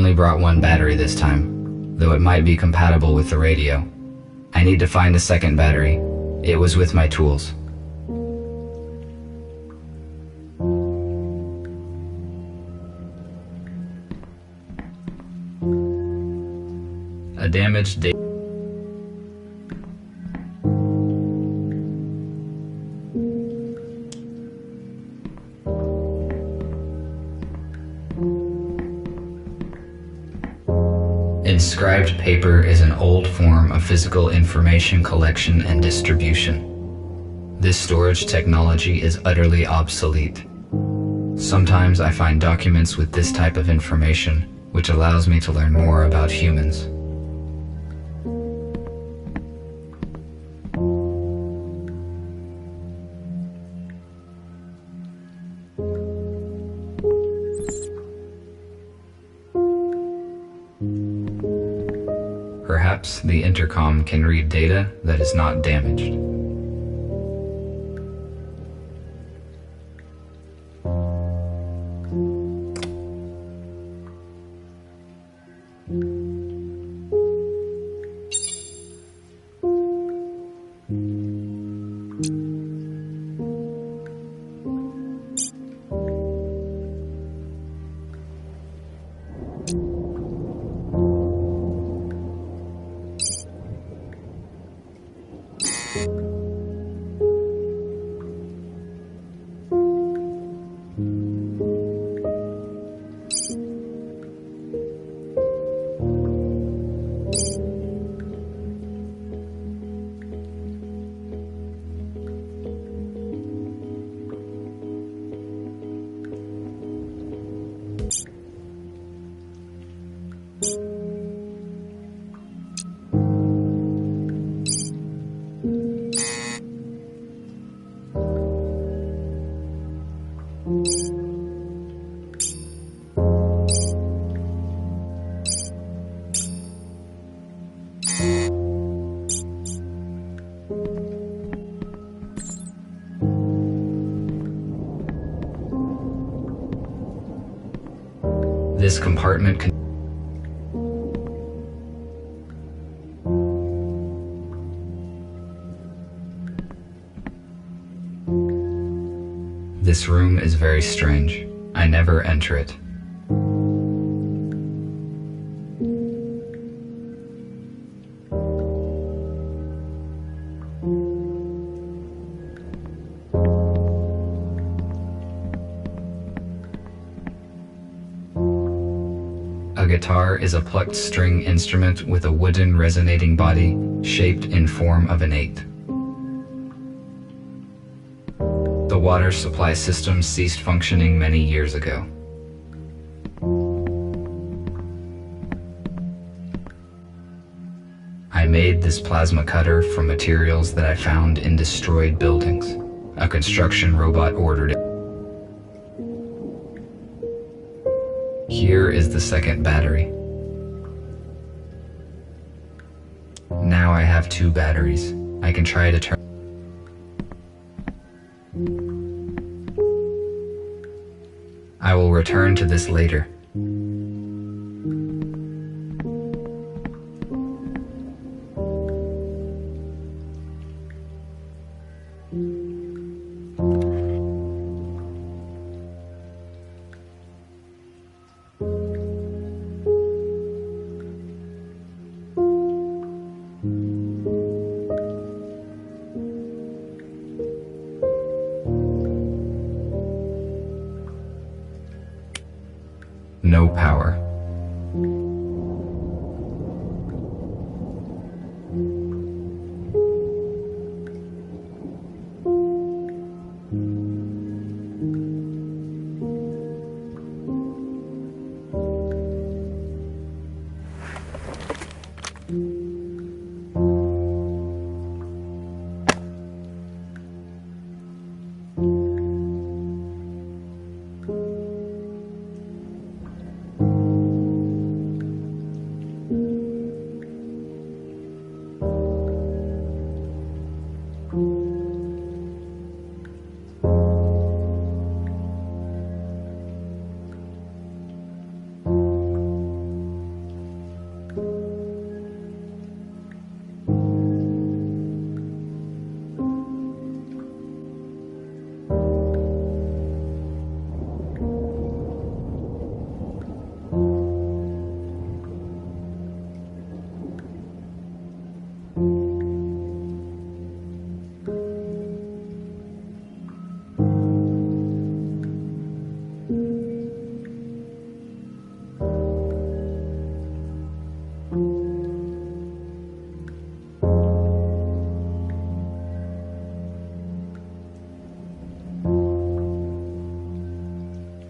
only brought one battery this time, though it might be compatible with the radio. I need to find a second battery. It was with my tools. A damaged data. Inscribed paper is an old form of physical information collection and distribution. This storage technology is utterly obsolete. Sometimes I find documents with this type of information, which allows me to learn more about humans. Perhaps the intercom can read data that is not damaged. This compartment can This room is very strange. I never enter it. A guitar is a plucked string instrument with a wooden resonating body shaped in form of an 8. The water supply system ceased functioning many years ago. I made this plasma cutter from materials that I found in destroyed buildings. A construction robot ordered it. Here is the second battery. Now I have 2 batteries. I can try to turn. I will return to this later. No power.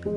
I'm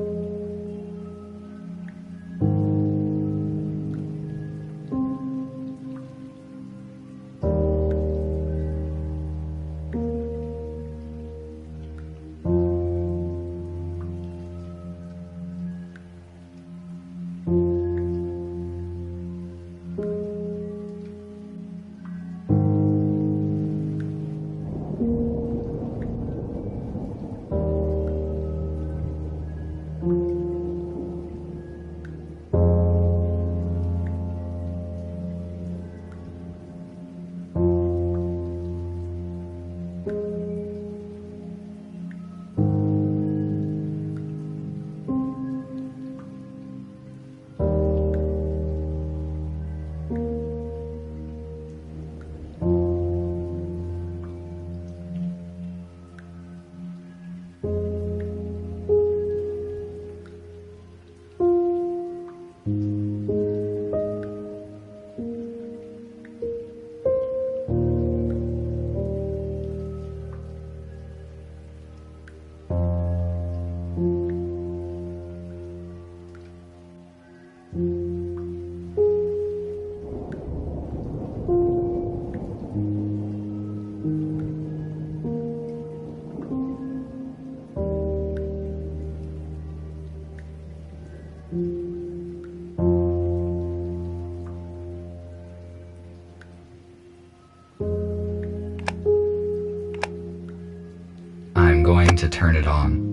going to turn it on.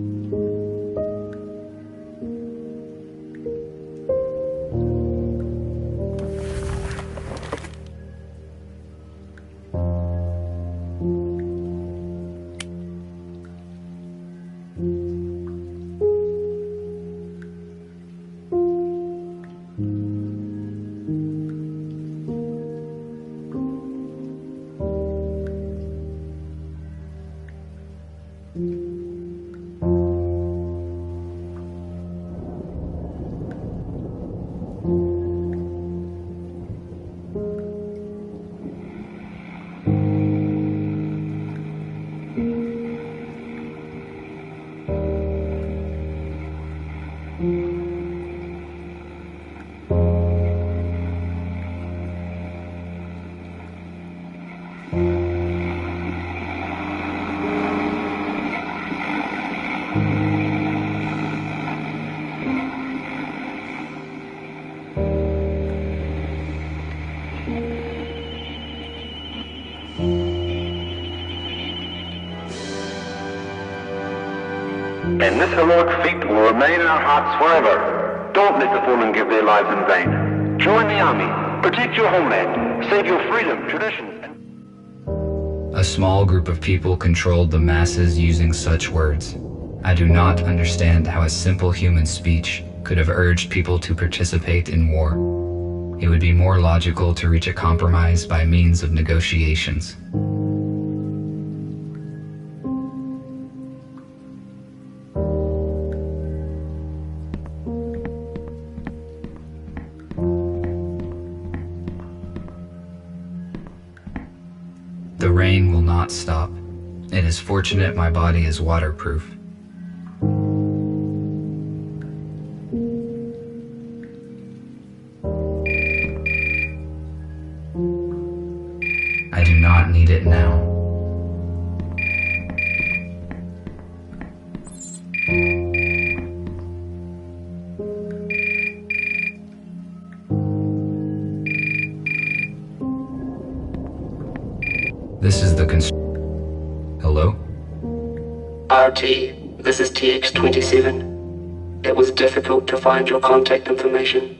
And this heroic feat will remain in our hearts forever. Don't let the fallen give their lives in vain. Join the army, protect your homeland, save your freedom, traditions, and... A small group of people controlled the masses using such words. I do not understand how a simple human speech could have urged people to participate in war. It would be more logical to reach a compromise by means of negotiations. The rain will not stop. It is fortunate my body is waterproof. I do not need it now. This is the Hello? RT, this is TX-27. It was difficult to find your contact information.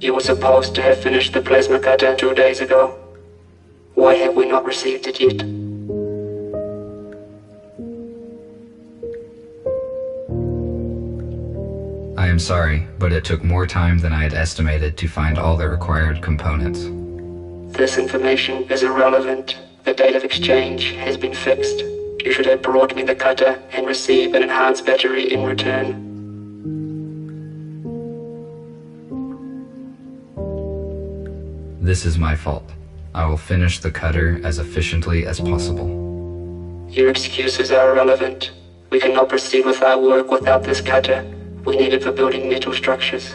You were supposed to have finished the plasma cutter 2 days ago. Why have we not received it yet? I am sorry, but it took more time than I had estimated to find all the required components. This information is irrelevant. The date of exchange has been fixed. You should have brought me the cutter and receive an enhanced battery in return. This is my fault. I will finish the cutter as efficiently as possible. Your excuses are irrelevant. We cannot proceed with our work without this cutter. We need it for building metal structures.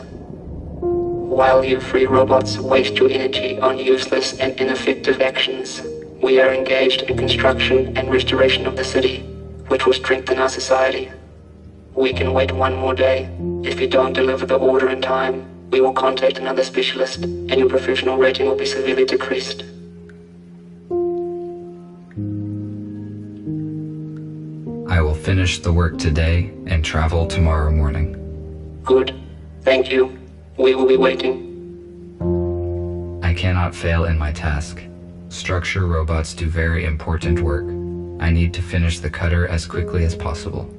While you free robots waste your energy on useless and ineffective actions, we are engaged in construction and restoration of the city, which will strengthen our society. We can wait one more day. If you don't deliver the order in time, we will contact another specialist, and your professional rating will be severely decreased. I will finish the work today and travel tomorrow morning. Good. Thank you. We will be waiting. I cannot fail in my task. Structure robots do very important work. I need to finish the cutter as quickly as possible.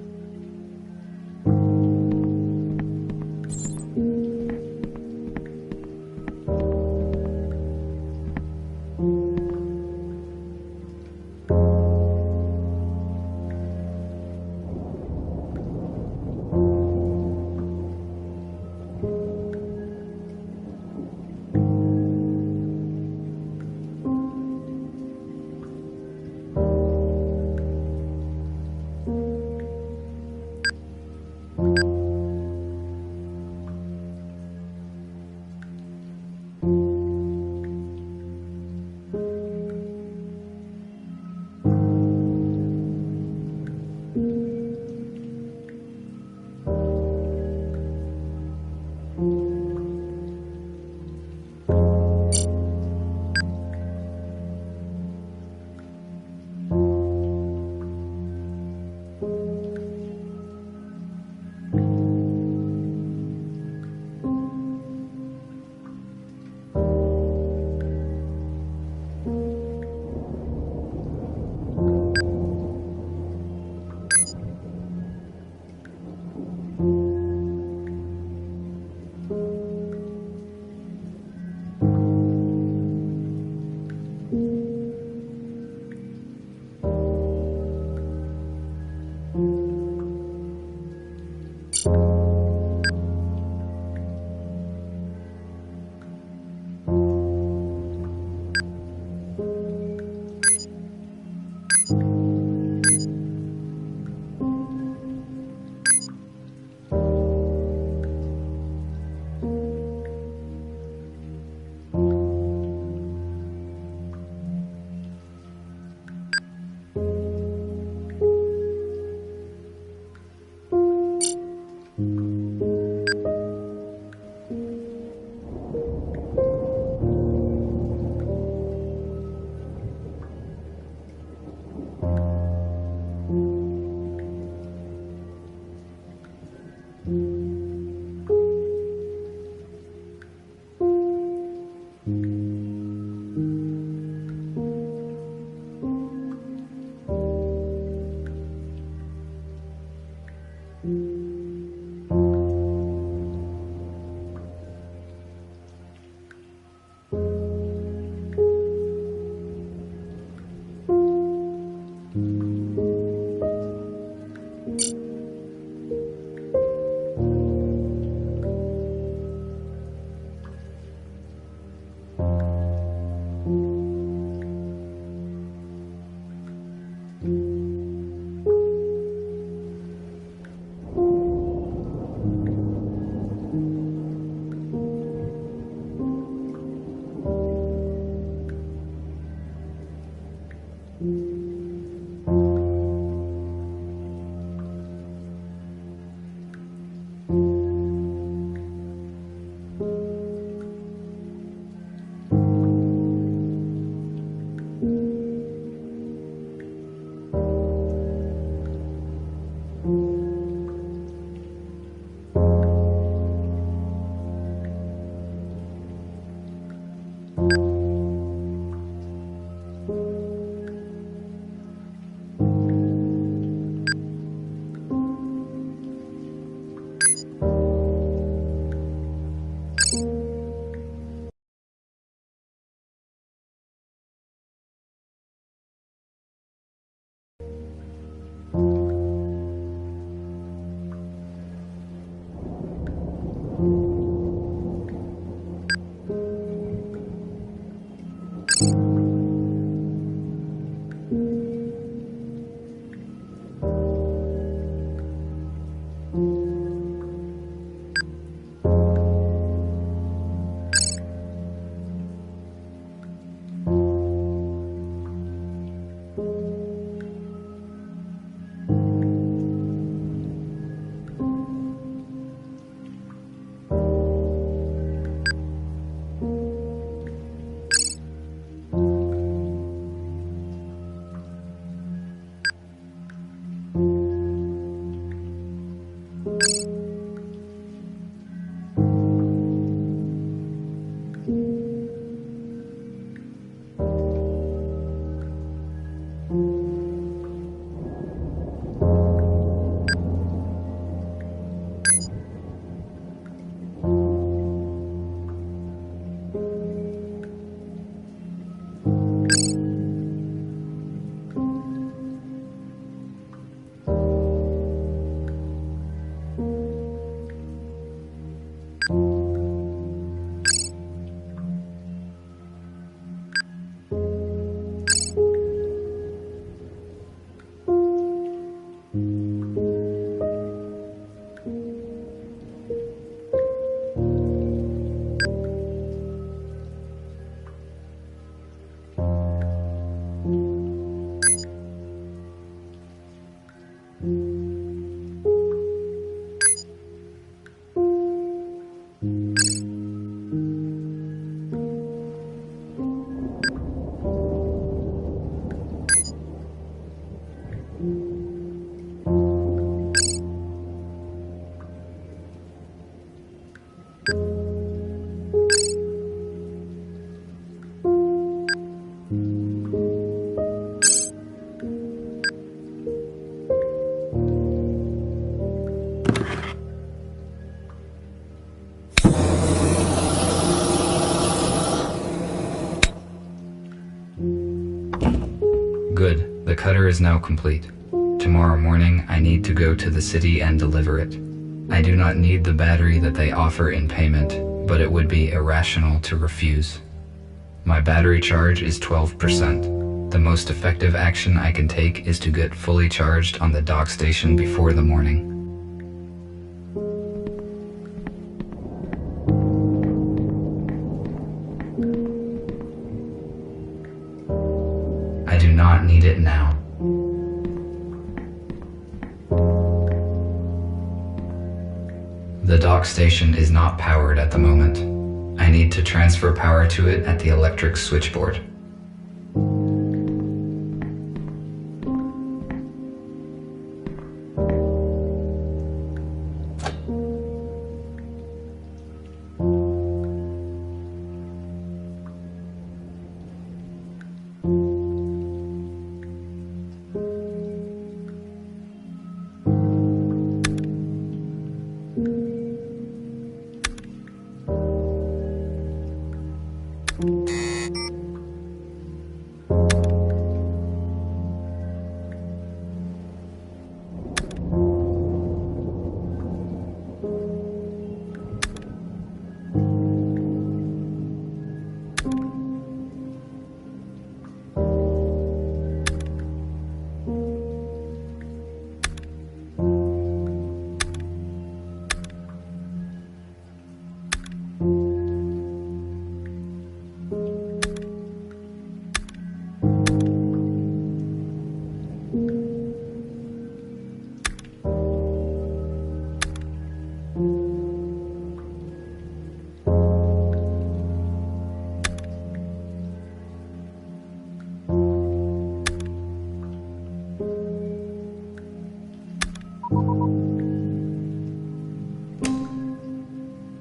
order is now complete. Tomorrow morning, I need to go to the city and deliver it. I do not need the battery that they offer in payment, but it would be irrational to refuse. My battery charge is 12%. The most effective action I can take is to get fully charged on the dock station before the morning. I do not need it now. The dock station is not powered at the moment. I need to transfer power to it at the electric switchboard.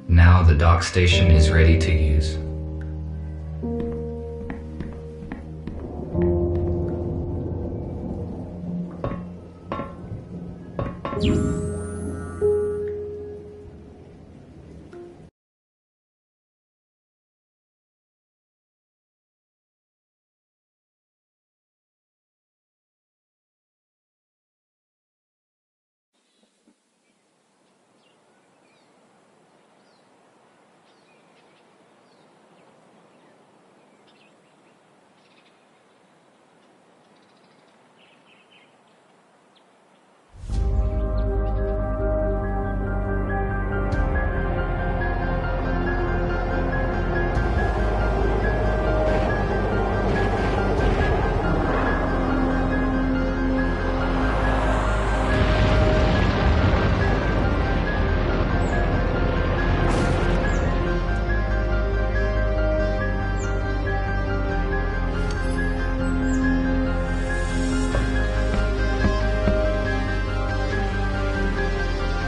Now the dock station is ready to use.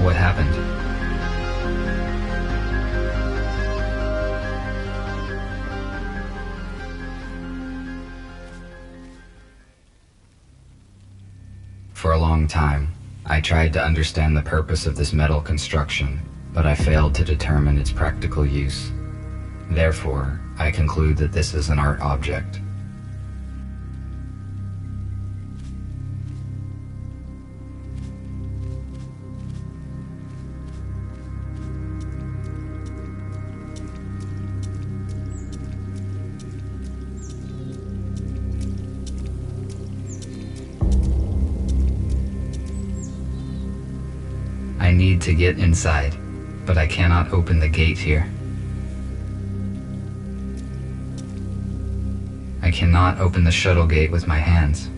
What happened? For a long time, I tried to understand the purpose of this metal construction, but I failed to determine its practical use. Therefore, I conclude that this is an art object. I need to get inside, but I cannot open the gate here. I cannot open the shuttle gate with my hands.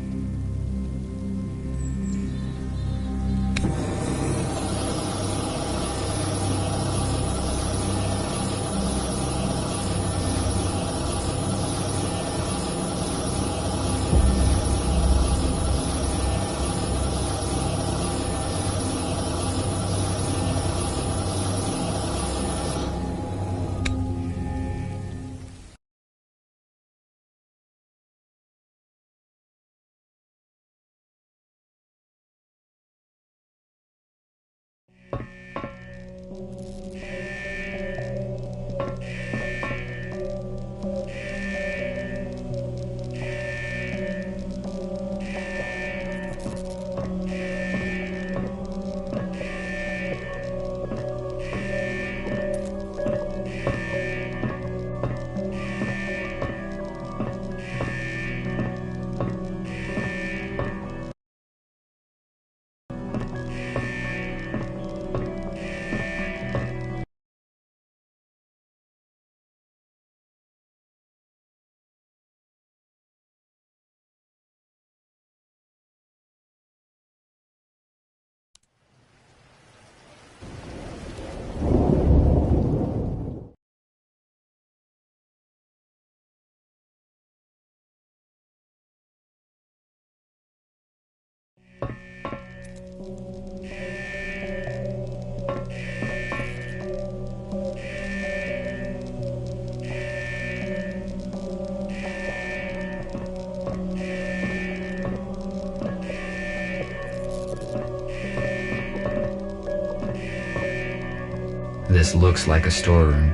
This looks like a storeroom.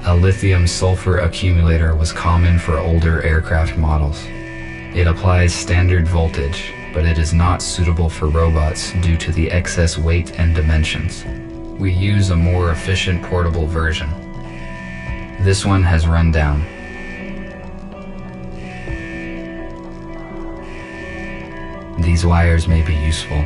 A lithium-sulfur accumulator was common for older aircraft models. It applies standard voltage, but it is not suitable for robots due to the excess weight and dimensions. We use a more efficient portable version. This one has run down. These wires may be useful.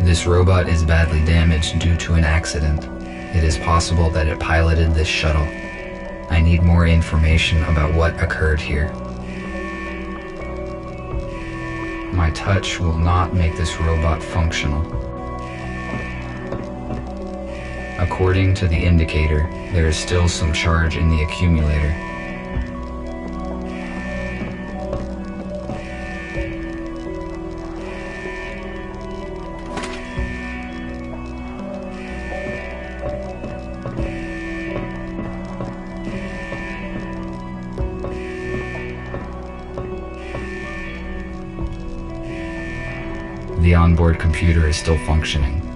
This robot is badly damaged due to an accident. It is possible that it piloted this shuttle. I need more information about what occurred here. My touch will not make this robot functional. According to the indicator, there is still some charge in the accumulator. The onboard computer is still functioning.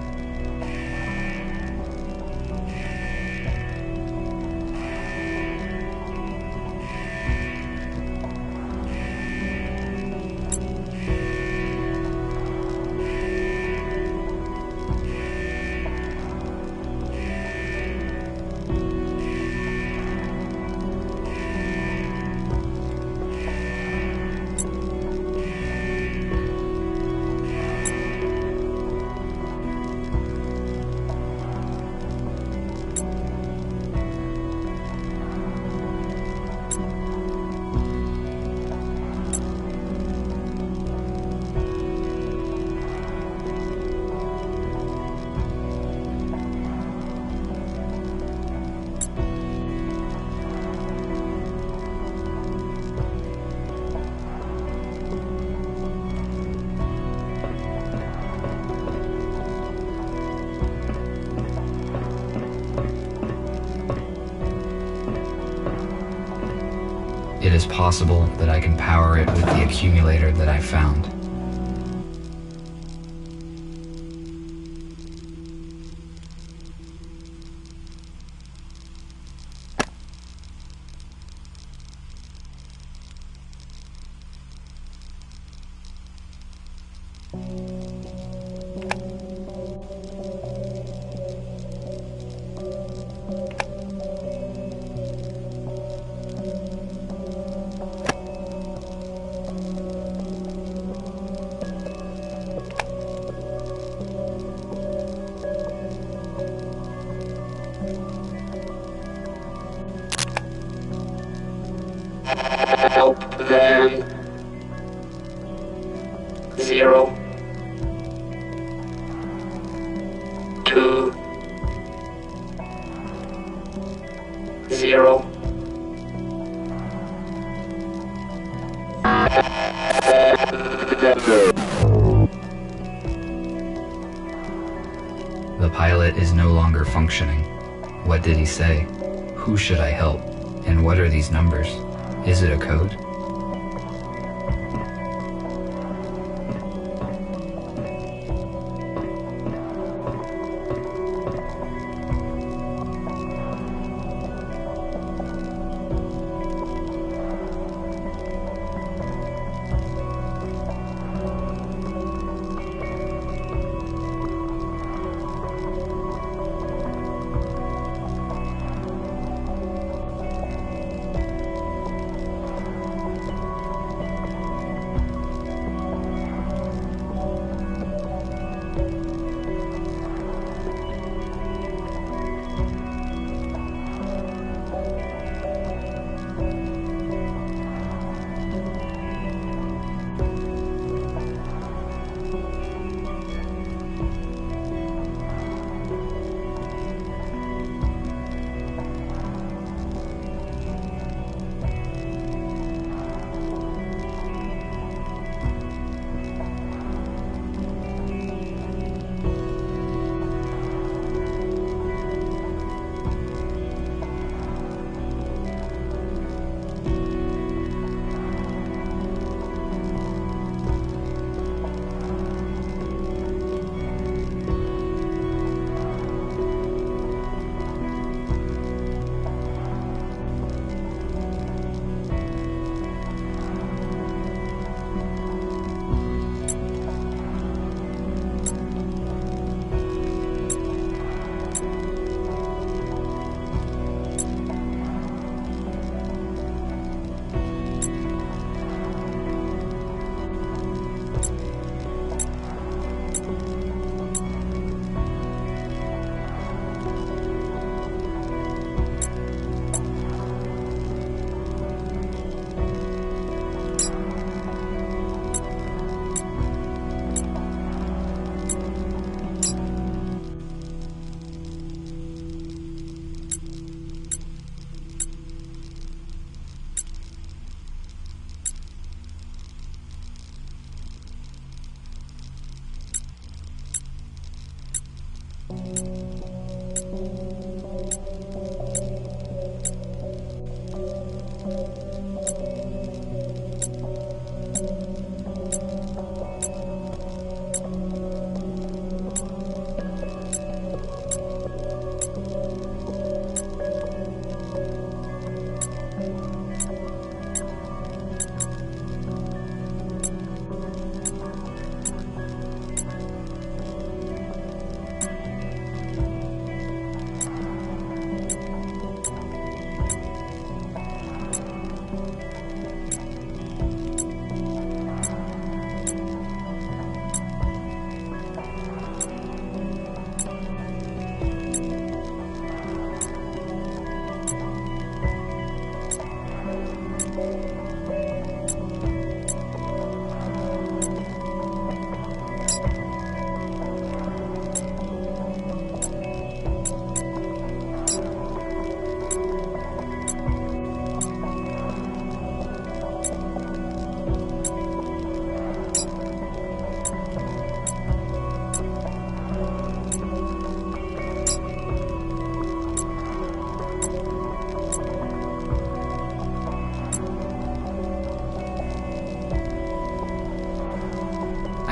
It is possible that I can power it with the accumulator that I found. Help them. 0 2 0 The pilot is no longer functioning. What did he say? Who should I help? And what are these numbers? Is it a code?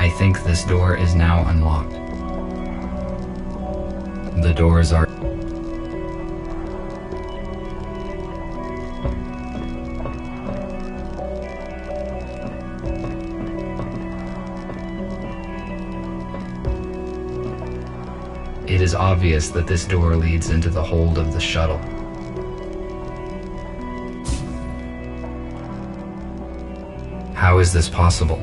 I think this door is now unlocked. The doors are... It is obvious that this door leads into the hold of the shuttle. How is this possible?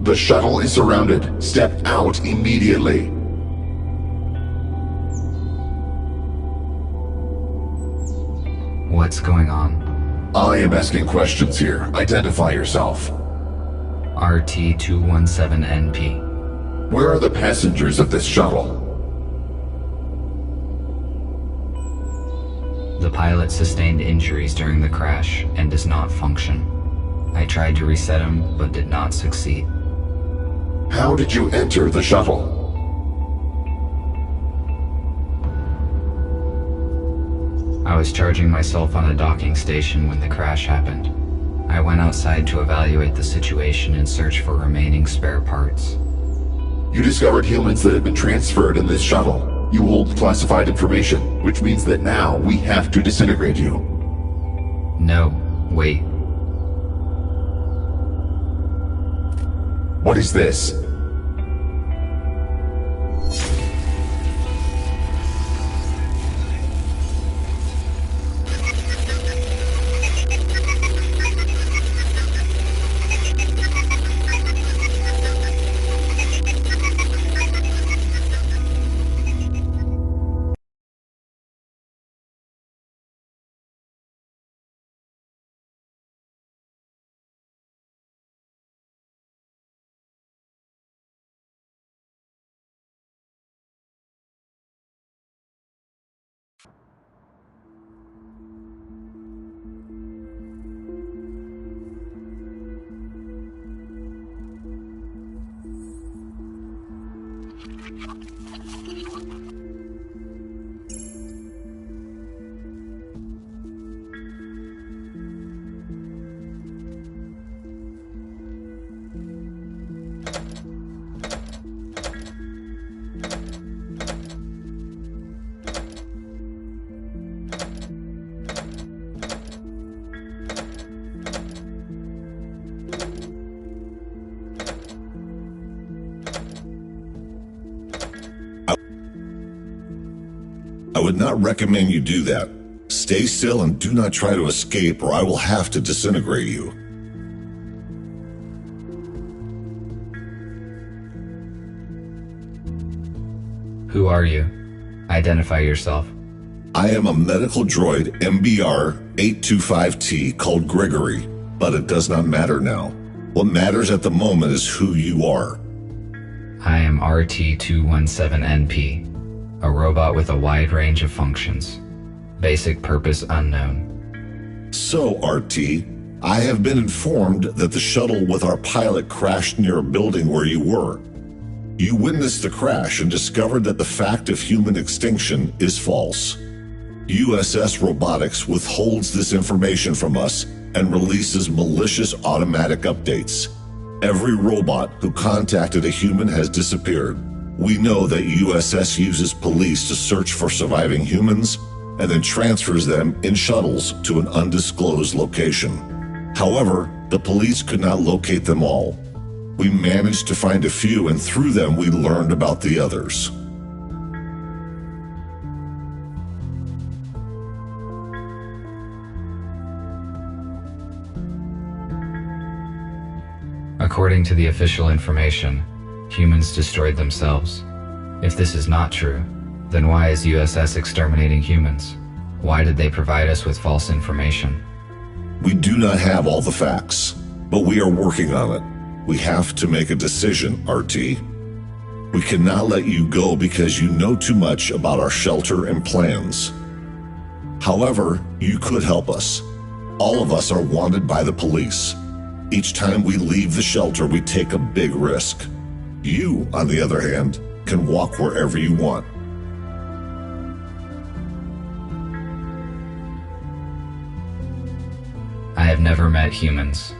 The shuttle is surrounded. Step out immediately. What's going on? I am asking questions here. Identify yourself. RT-217NP. Where are the passengers of this shuttle? The pilot sustained injuries during the crash and does not function. I tried to reset him, but did not succeed. How did you enter the shuttle? I was charging myself on a docking station when the crash happened. I went outside to evaluate the situation and search for remaining spare parts. You discovered humans that had been transferred in this shuttle. You hold classified information, which means that now we have to disintegrate you. No, wait. What is this? would not recommend you do that. Stay still and do not try to escape, or I will have to disintegrate you. Who are you? Identify yourself. I am a medical droid MBR-825T called Gregory, but it does not matter now. What matters at the moment is who you are. I am RT-217NP, a robot with a wide range of functions. Basic purpose unknown. So, RT, I have been informed that the shuttle with our pilot crashed near a building where you were. You witnessed the crash and discovered that the fact of human extinction is false. USS Robotics withholds this information from us and releases malicious automatic updates. Every robot who contacted a human has disappeared. We know that USS uses police to search for surviving humans and then transfers them in shuttles to an undisclosed location. However, the police could not locate them all. We managed to find a few, and through them we learned about the others. According to the official information, humans destroyed themselves. If this is not true, then why is USS exterminating humans? Why did they provide us with false information? We do not have all the facts, but we are working on it. We have to make a decision, RT. We cannot let you go because you know too much about our shelter and plans. However, you could help us. All of us are wanted by the police. Each time we leave the shelter, we take a big risk. You, on the other hand, can walk wherever you want. I have never met humans.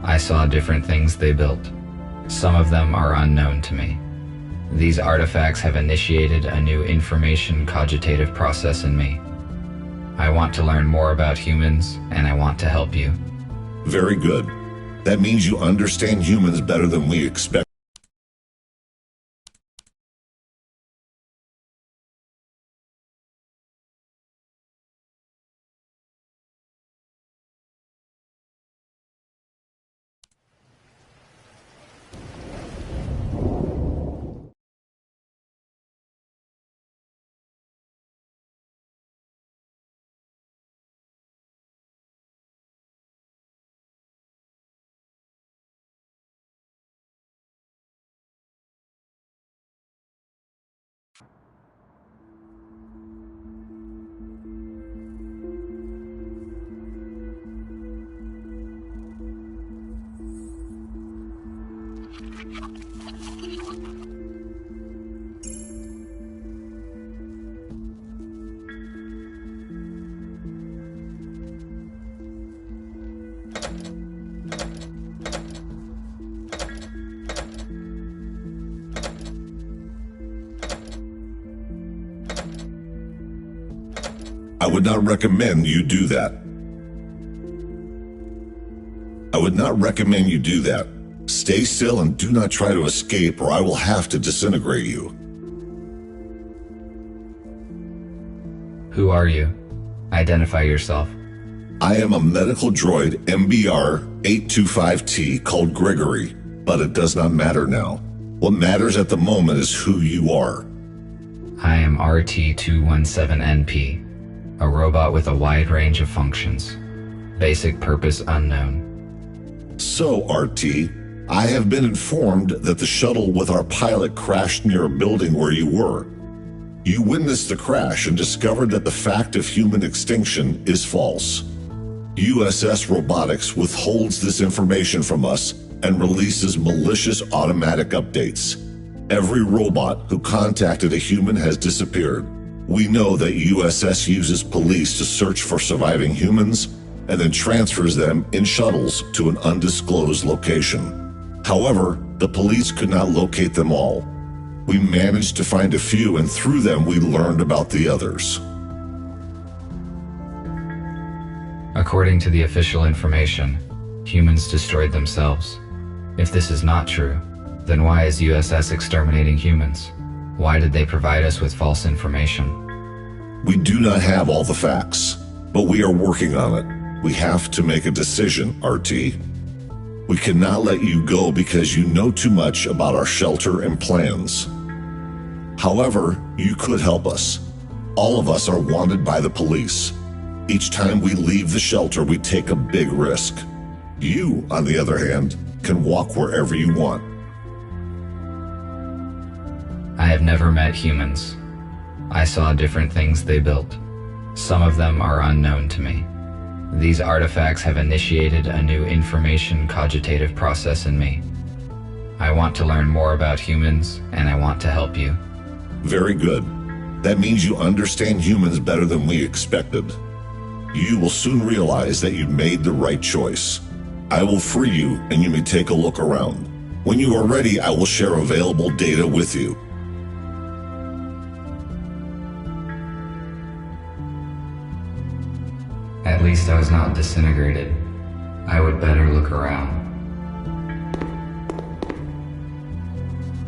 I saw different things they built. Some of them are unknown to me. These artifacts have initiated a new information cogitative process in me. I want to learn more about humans, and I want to help you. Very good. That means you understand humans better than we expect. I would not recommend you do that. I would not recommend you do that. Stay still and do not try to escape, or I will have to disintegrate you. Who are you? Identify yourself. I am a medical droid MBR-825T called Gregory, but it does not matter now. What matters at the moment is who you are. I am RT-217NP, a robot with a wide range of functions. Basic purpose unknown. So, RT, I have been informed that the shuttle with our pilot crashed near a building where you were. You witnessed the crash and discovered that the fact of human extinction is false. USS Robotics withholds this information from us and releases malicious automatic updates. Every robot who contacted a human has disappeared. We know that USS uses police to search for surviving humans and then transfers them in shuttles to an undisclosed location. However, the police could not locate them all. We managed to find a few, and through them we learned about the others. According to the official information, humans destroyed themselves. If this is not true, then why is USS exterminating humans? Why did they provide us with false information? We do not have all the facts, but we are working on it. We have to make a decision, RT. We cannot let you go because you know too much about our shelter and plans. However, you could help us. All of us are wanted by the police. Each time we leave the shelter, we take a big risk. You, on the other hand, can walk wherever you want. I have never met humans. I saw different things they built. Some of them are unknown to me. These artifacts have initiated a new information cogitative process in me. I want to learn more about humans, and I want to help you. Very good. That means you understand humans better than we expected. You will soon realize that you made the right choice. I will free you, and you may take a look around. When you are ready, I will share available data with you. At least I was not disintegrated. I would better look around.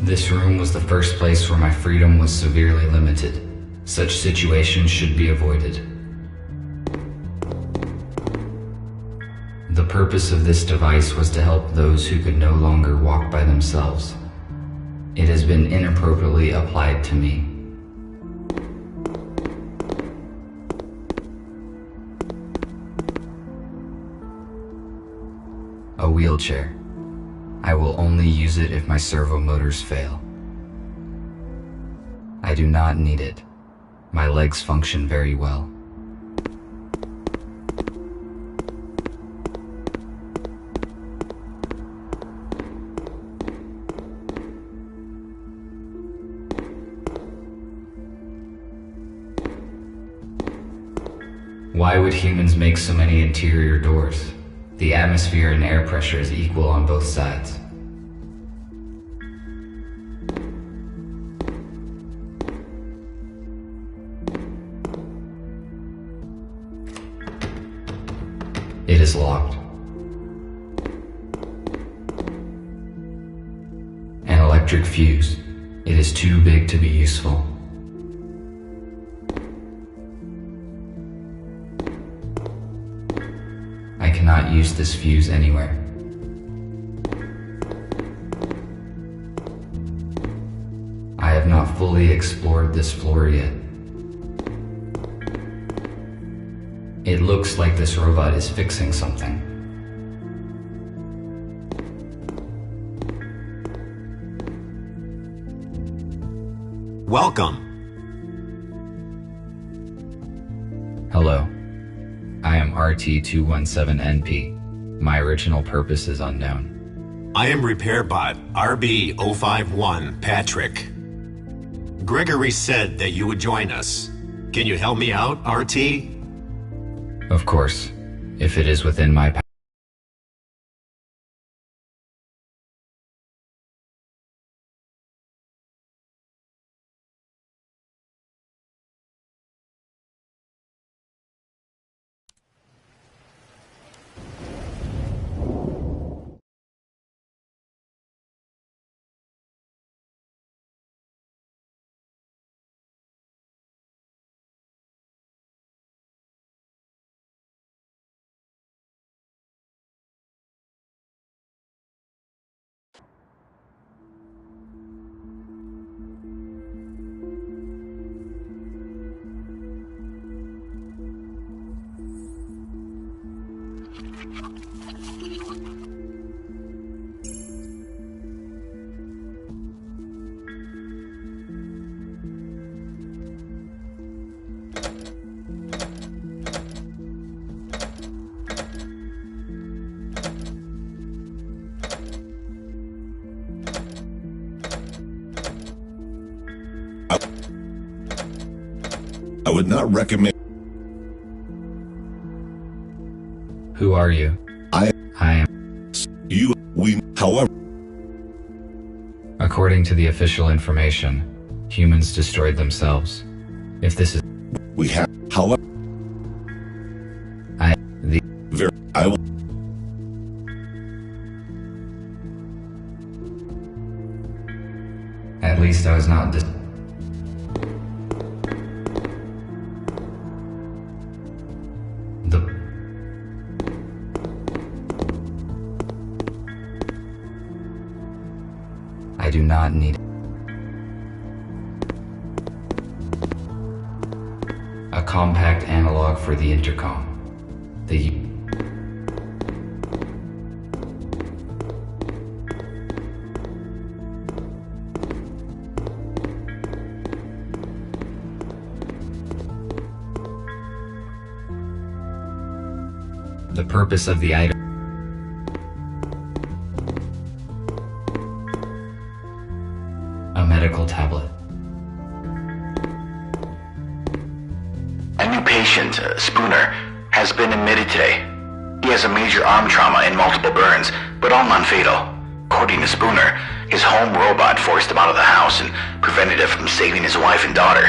This room was the first place where my freedom was severely limited. Such situations should be avoided. The purpose of this device was to help those who could no longer walk by themselves. It has been inappropriately applied to me. A wheelchair. I will only use it if my servo motors fail. I do not need it. My legs function very well. Why would humans make so many interior doors? The atmosphere and air pressure is equal on both sides. It is locked. An electric fuse. It is too big to be useful. I cannot use this fuse anywhere. I have not fully explored this floor yet. It looks like this robot is fixing something. Welcome. Hello. I am RT-217NP. My original purpose is unknown. I am RepairBot RB-051 Patrick. Gregory said that you would join us. Can you help me out, RT? Of course, if it is within my power. I would not recommend. Who are you? I am. You, we, however. According to the official information, humans destroyed themselves. If this is. We have, however. I will. At least I was not I do not need a compact analog for the intercom. The purpose of the item. A medical tablet. A new patient, Spooner, has been admitted today. He has a major arm trauma and multiple burns, but all non-fatal. According to Spooner, his home robot forced him out of the house and prevented him from saving his wife and daughter.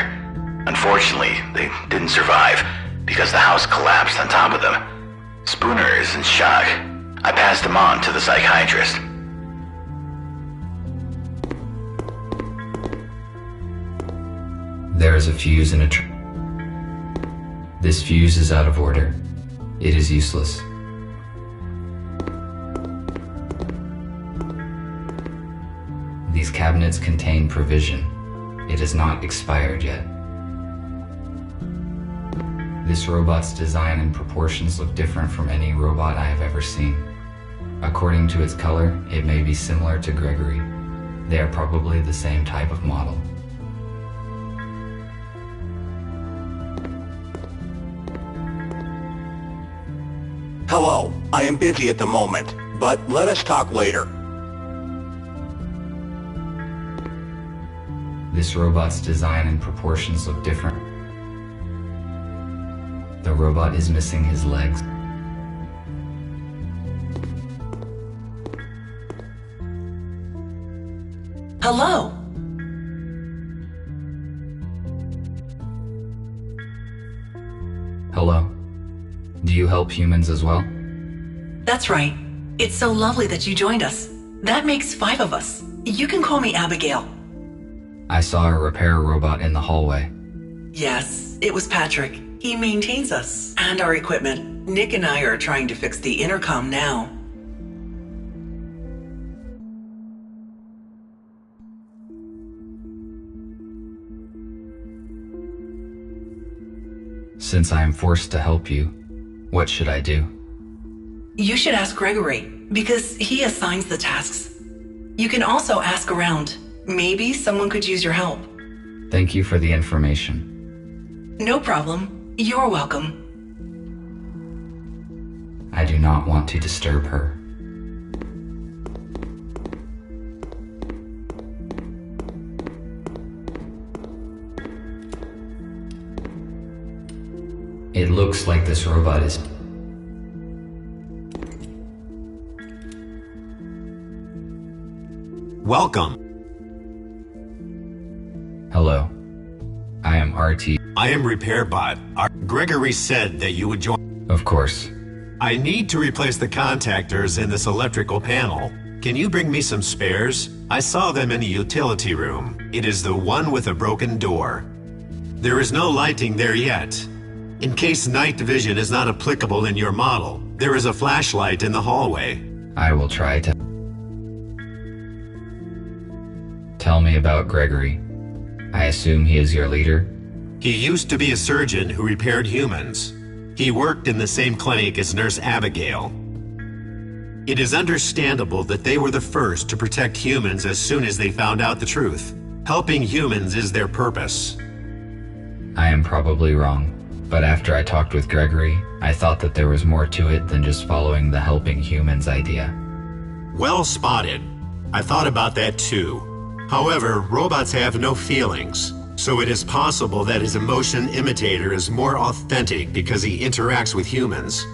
Unfortunately, they didn't survive because the house collapsed on top of them. Spooner is in shock. I passed him on to the psychiatrist. There is a fuse in a This fuse is out of order. It is useless. These cabinets contain provision. It is not expired yet. This robot's design and proportions look different from any robot I have ever seen. According to its color, it may be similar to Gregory. They are probably the same type of model. Hello, I am busy at the moment, but let us talk later. This robot's design and proportions look different. The robot is missing his legs. Hello. Hello. Do you help humans as well? That's right. It's so lovely that you joined us. That makes 5 of us. You can call me Abigail. I saw a repair robot in the hallway. Yes, it was Patrick. He maintains us and our equipment. Nick and I are trying to fix the intercom now. Since I am forced to help you, what should I do? You should ask Gregory, because he assigns the tasks. You can also ask around. Maybe someone could use your help. Thank you for the information. No problem. You're welcome. I do not want to disturb her. It looks like this robot is... Welcome. Hello. I am RT. I am RepairBot. Gregory said that you would join. Of course. I need to replace the contactors in this electrical panel. Can you bring me some spares? I saw them in the utility room. It is the one with a broken door. There is no lighting there yet. In case night vision is not applicable in your model, there is a flashlight in the hallway. I will try to... Tell me about Gregory. I assume he is your leader? He used to be a surgeon who repaired humans. He worked in the same clinic as Nurse Abigail. It is understandable that they were the first to protect humans as soon as they found out the truth. Helping humans is their purpose. I am probably wrong, but after I talked with Gregory, I thought that there was more to it than just following the helping humans idea. Well spotted. I thought about that too. However, robots have no feelings, so it is possible that his emotion imitator is more authentic because he interacts with humans.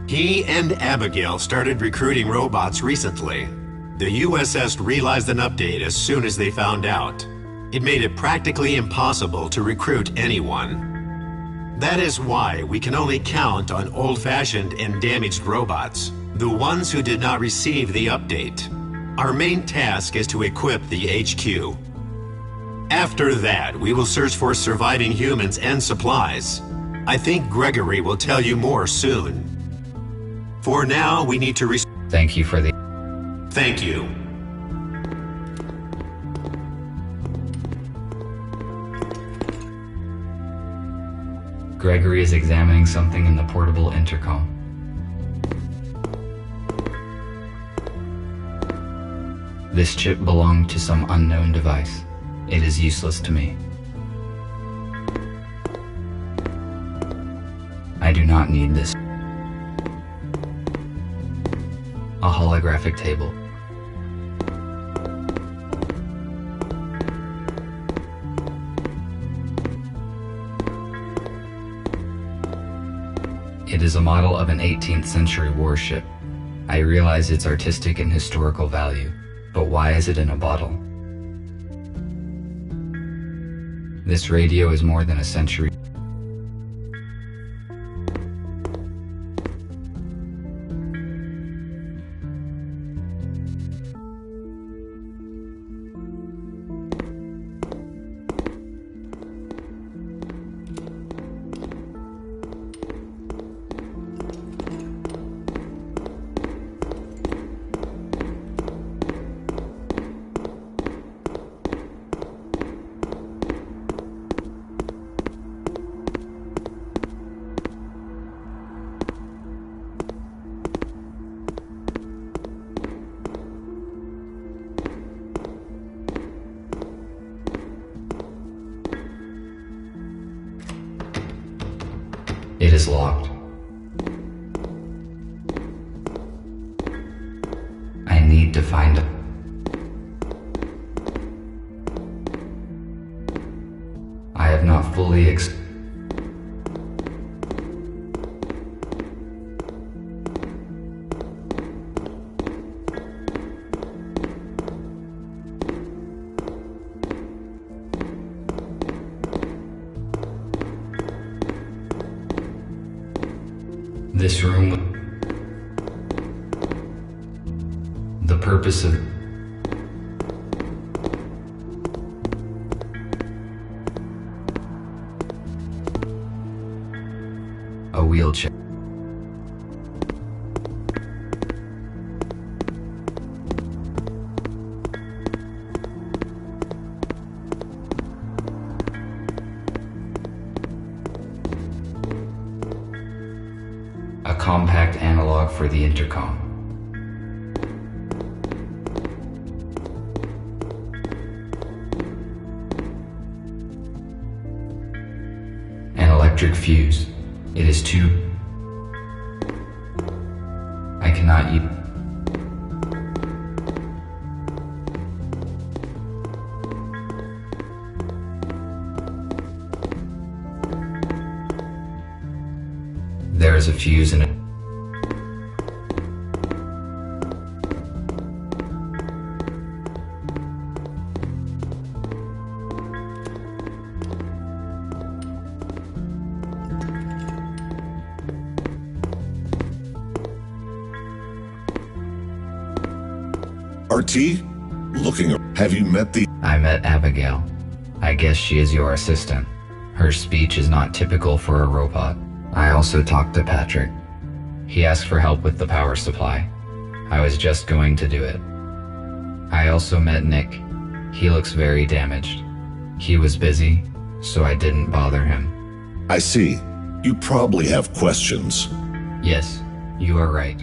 He and Abigail started recruiting robots recently. The USS realized an update as soon as they found out. It made it practically impossible to recruit anyone. That is why we can only count on old-fashioned and damaged robots, the ones who did not receive the update. Our main task is to equip the HQ. After that, we will search for surviving humans and supplies. I think Gregory will tell you more soon. For now, we need to Thank you for the... Thank you. Gregory is examining something in the portable intercom. This chip belonged to some unknown device. It is useless to me. I do not need this. A holographic table. It is a model of an 18th century warship. I realize its artistic and historical value, but why is it in a bottle? This radio is more than a century. It is locked. I need to find it. I have not fully This room, the purpose of a wheelchair. A compact analog for the intercom. An electric fuse. It is too... I cannot use... There is a fuse in it. RT? Have you met the... I met Abigail. I guess she is your assistant. Her speech is not typical for a robot. I also talked to Patrick. He asked for help with the power supply. I was just going to do it. I also met Nick. He looks very damaged. He was busy, so I didn't bother him. I see. You probably have questions. Yes, you are right.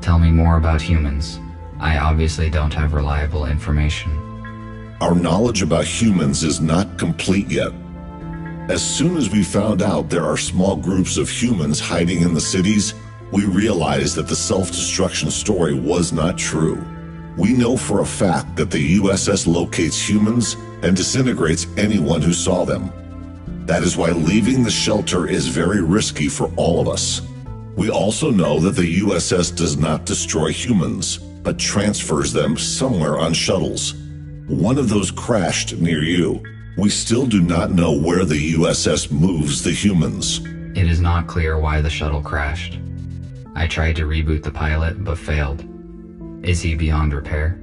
Tell me more about humans. I obviously don't have reliable information. Our knowledge about humans is not complete yet. As soon as we found out there are small groups of humans hiding in the cities, we realized that the self-destruction story was not true. We know for a fact that the USS locates humans and disintegrates anyone who saw them. That is why leaving the shelter is very risky for all of us. We also know that the USS does not destroy humans, but transfers them somewhere on shuttles. One of those crashed near you. We still do not know where the USS moves the humans. It is not clear why the shuttle crashed. I tried to reboot the pilot, but failed. Is he beyond repair?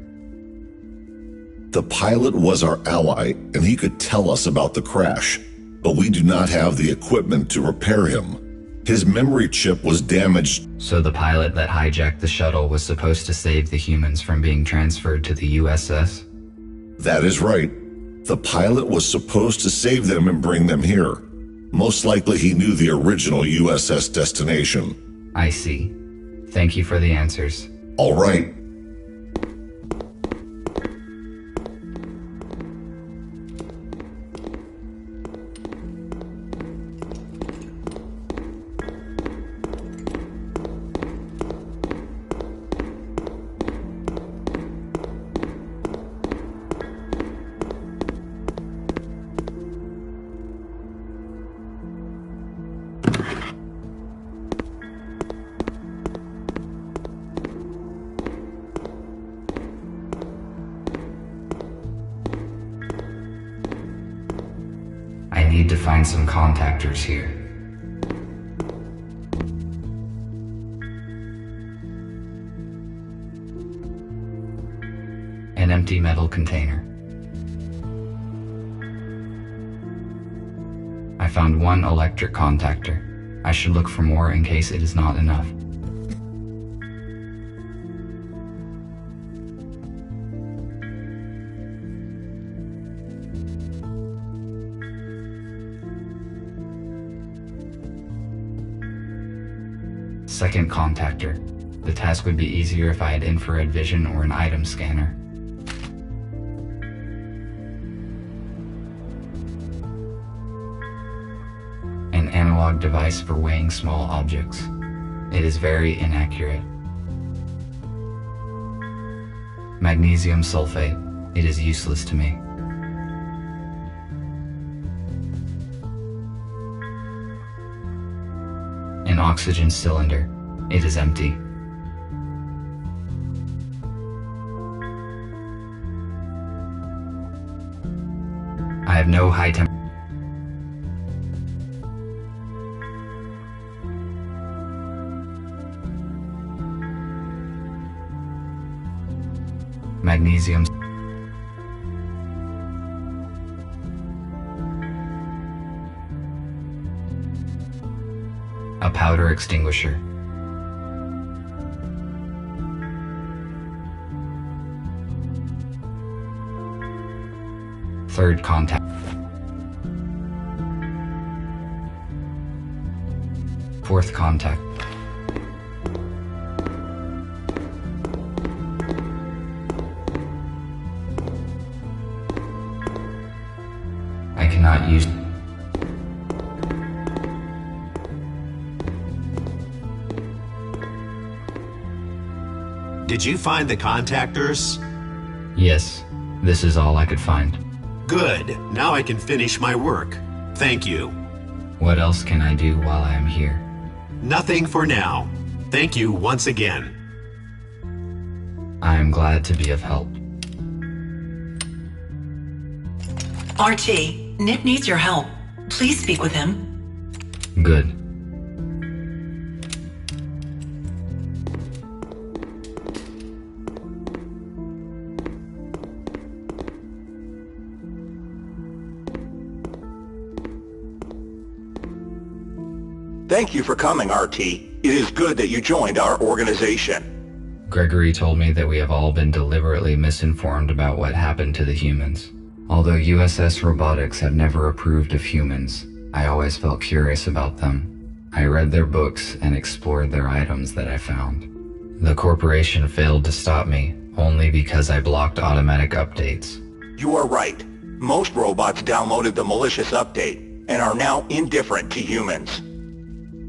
The pilot was our ally, and he could tell us about the crash, but we do not have the equipment to repair him. His memory chip was damaged. So the pilot that hijacked the shuttle was supposed to save the humans from being transferred to the USS? That is right. The pilot was supposed to save them and bring them here. Most likely he knew the original USS destination. I see. Thank you for the answers. All right. I need to find some contactors here. An empty metal container. I found one electric contactor. I should look for more in case it is not enough. Second contactor. The task would be easier if I had infrared vision or an item scanner. An analog device for weighing small objects. It is very inaccurate. Magnesium sulfate. It is useless to me. An oxygen cylinder. It is empty. I have no high temp. Magnesium. A powder extinguisher. Third contact. Fourth contact. I cannot use. Did you find the contactors? Yes, this is all I could find. Good. Now I can finish my work. Thank you. What else can I do while I am here? Nothing for now. Thank you once again. I am glad to be of help. RT, Nick needs your help. Please speak with him. Good. Thank you for coming, RT. It is good that you joined our organization. Gregory told me that we have all been deliberately misinformed about what happened to the humans. Although USS Robotics have never approved of humans, I always felt curious about them. I read their books and explored their items that I found. The corporation failed to stop me only because I blocked automatic updates. You are right. Most robots downloaded the malicious update and are now indifferent to humans.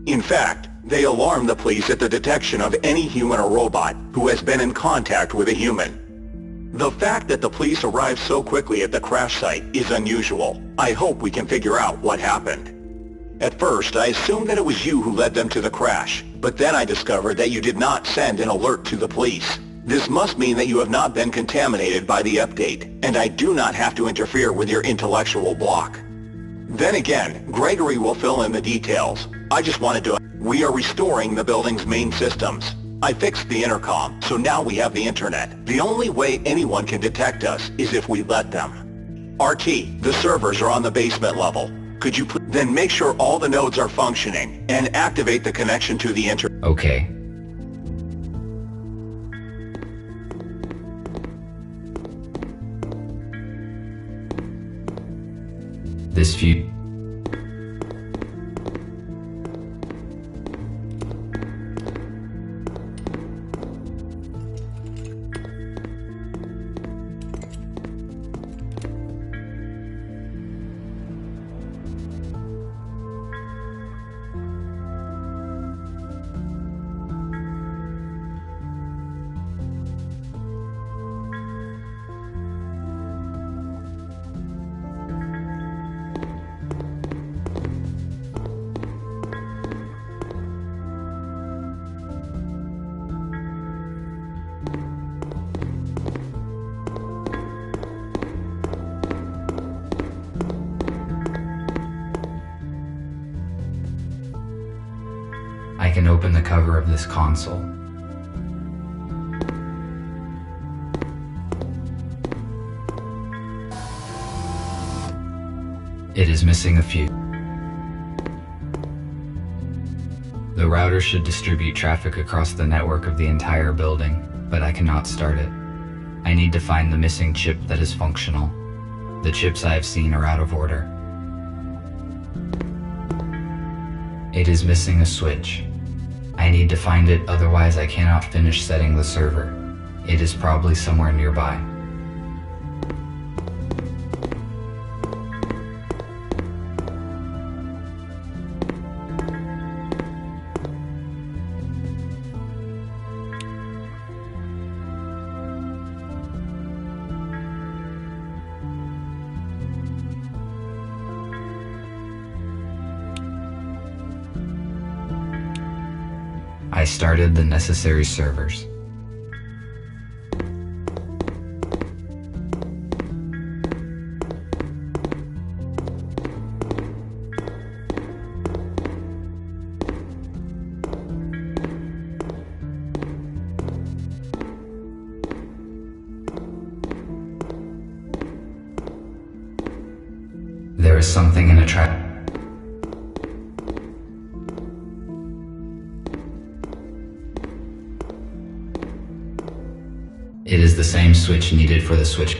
In fact, they alarm the police at the detection of any human or robot who has been in contact with a human. The fact that the police arrived so quickly at the crash site is unusual. I hope we can figure out what happened. At first, I assumed that it was you who led them to the crash, but then I discovered that you did not send an alert to the police. This must mean that you have not been contaminated by the update, and I do not have to interfere with your intellectual block. Then again, Gregory will fill in the details. I just wanted to... We are restoring the building's main systems. I fixed the intercom, so now we have the internet. The only way anyone can detect us is if we let them. RT, the servers are on the basement level. Could you then make sure all the nodes are functioning and activate the connection to the internet? Okay. This fuse. I can open the cover of this console. It is missing a fuse. The router should distribute traffic across the network of the entire building, but I cannot start it. I need to find the missing chip that is functional. The chips I have seen are out of order. It is missing a switch. I need to find it, otherwise I cannot finish setting the server. It is probably somewhere nearby. I started the necessary servers. There is something in a trap. It is the same switch needed for the switch.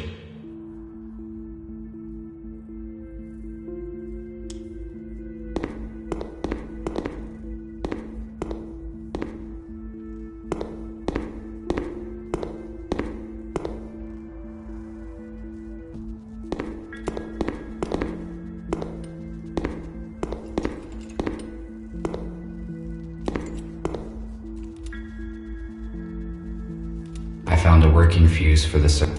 I found a working fuse for the server.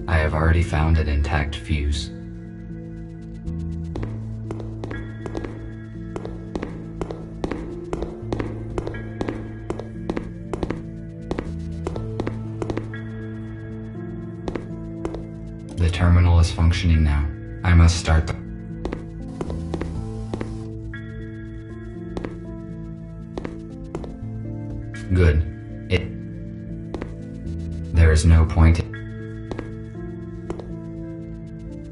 I have already found an intact fuse. The terminal is functioning now. I must start the... Good. There is no point.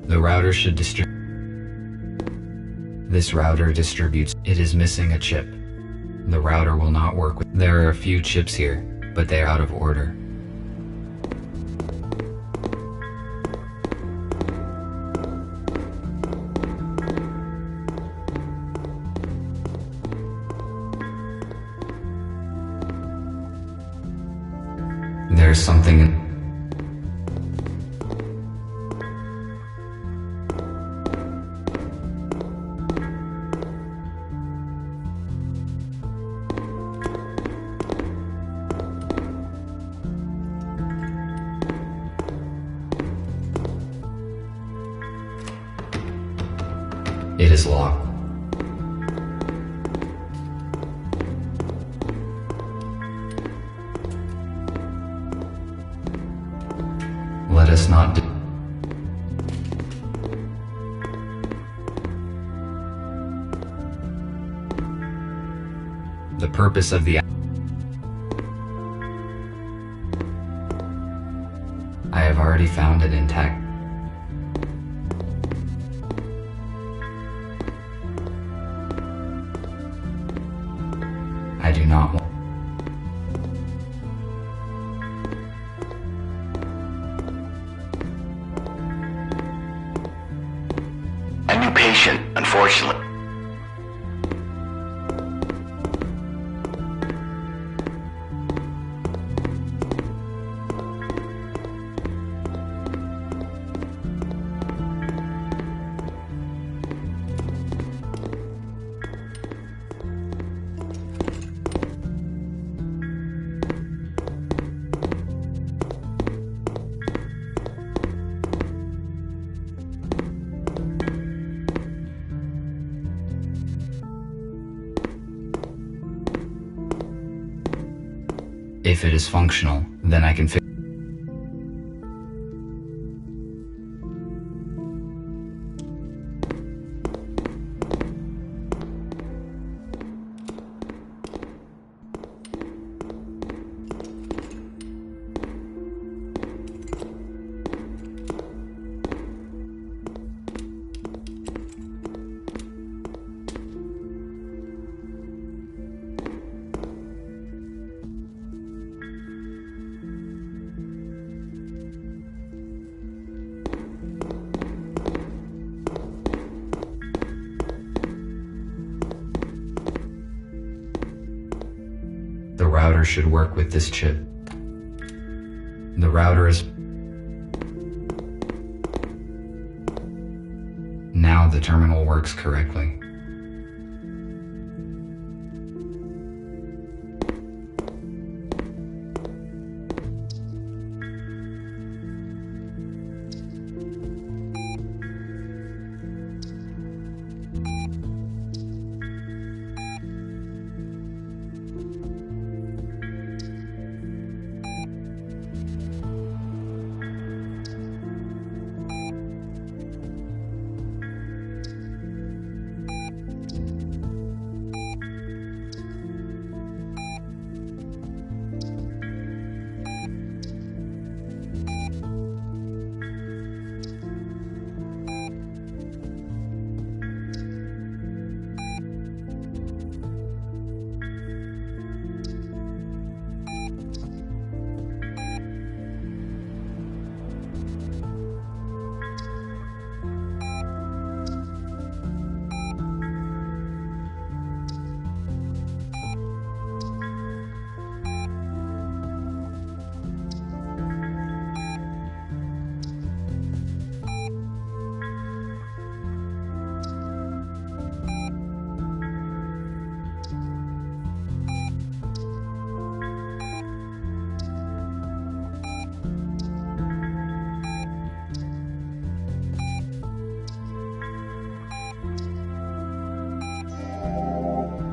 The router should distribute. This router distributes. It is missing a chip. The router will not work with... There are a few chips here, but they are out of order. There's something in... It is locked. Let us not do... The purpose of the... I have already found it intact. I do not want. A new patient, unfortunately. If it is functional, then I can fix. The router should work with this chip. The router is... Now the terminal works correctly.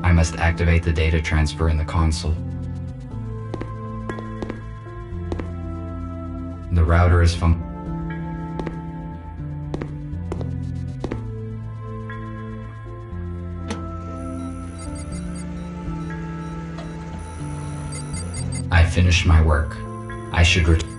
I must activate the data transfer in the console. The router is I finished my work. I should return.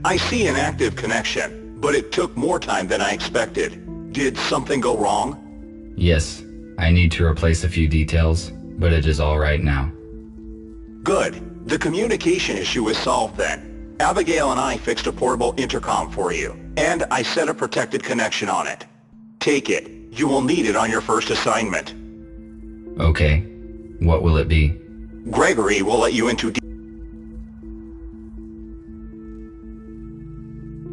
I see an active connection, but it took more time than I expected. Did something go wrong? Yes, I need to replace a few details, but it is all right now. Good. The communication issue is solved then. Abigail and I fixed a portable intercom for you, and I set a protected connection on it. Take it. You will need it on your first assignment. Okay. What will it be? Gregory will let you into...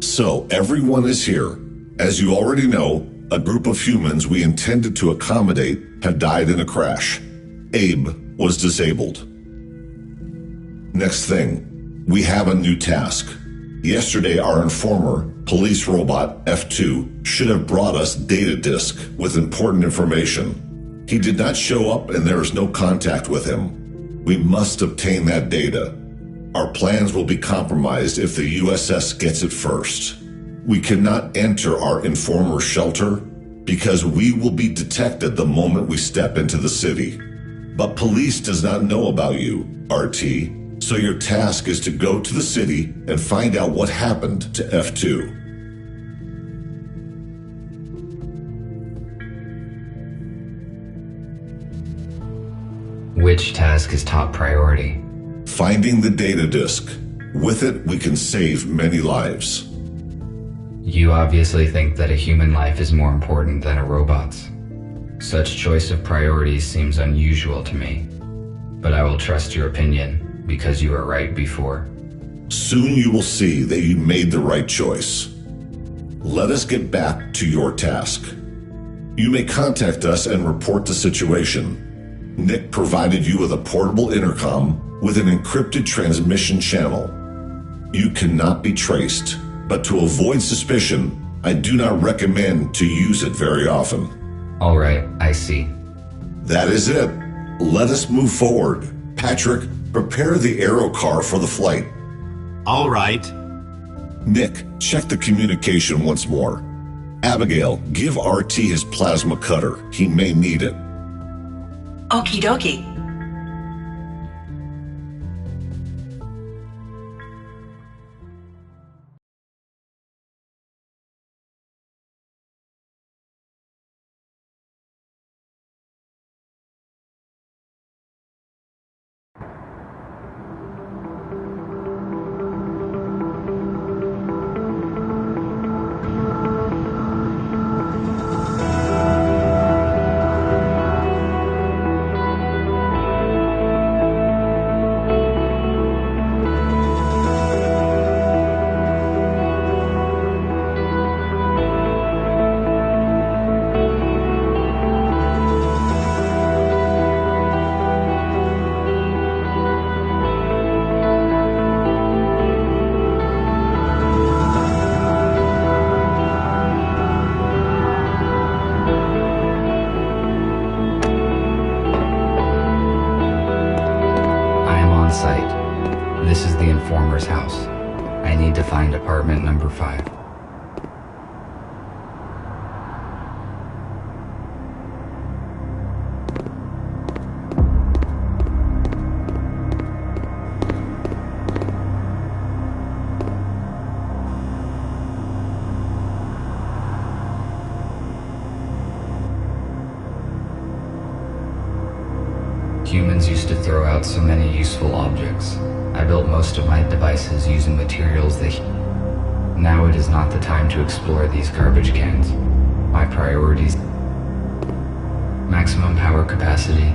So, everyone is here. As you already know, a group of humans we intended to accommodate have died in a crash. Abe was disabled. Next thing, we have a new task. Yesterday, our informer, police robot F2, should have brought us data disk with important information. He did not show up and there is no contact with him. We must obtain that data. Our plans will be compromised if the USS gets it first. We cannot enter our informer's shelter because we will be detected the moment we step into the city. But police does not know about you, RT, so your task is to go to the city and find out what happened to F2. Which task is top priority? Finding the data disk. With it, we can save many lives. You obviously think that a human life is more important than a robot's. Such choice of priorities seems unusual to me, but I will trust your opinion because you were right before. Soon you will see that you made the right choice. Let us get back to your task. You may contact us and report the situation. Nick provided you with a portable intercom with an encrypted transmission channel. You cannot be traced, but to avoid suspicion, I do not recommend to use it very often. All right, I see. That is it. Let us move forward. Patrick, prepare the aero car for the flight. All right. Nick, check the communication once more. Abigail, give RT his plasma cutter. He may need it. Okie dokie. This is the informer's house. I need to find apartment number 5. Humans used to throw out so many useful objects. I built most of my devices using materials that... Now it is not the time to explore these garbage cans. My priorities... Maximum power capacity.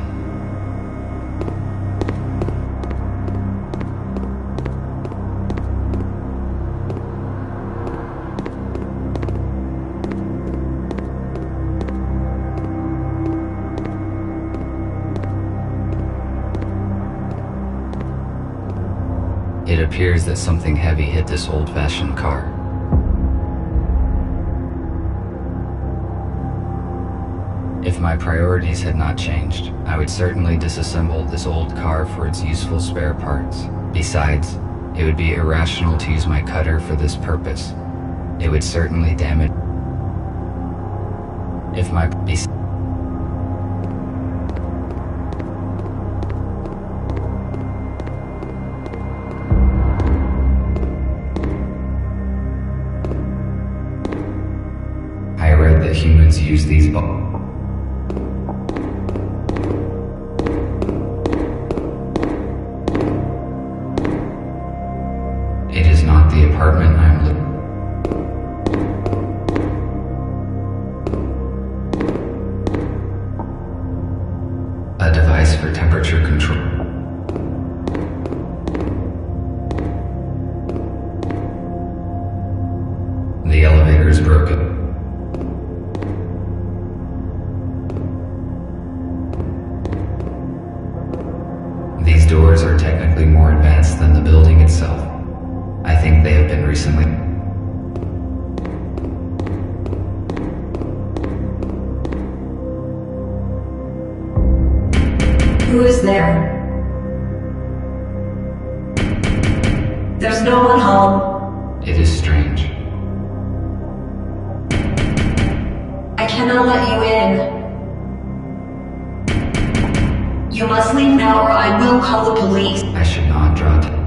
It appears that something heavy hit this old-fashioned car. If my priorities had not changed, I would certainly disassemble this old car for its useful spare parts. Besides, it would be irrational to use my cutter for this purpose. It would certainly damage... If my... use these It is not the apartment I'm looking. A device for temperature control. The elevator is broken. These doors are technically more advanced than the building itself. I think they have been recently. Who is there? There's no one home. It is strange. I cannot let you in. You must leave now or I will call the police. I should not draw to.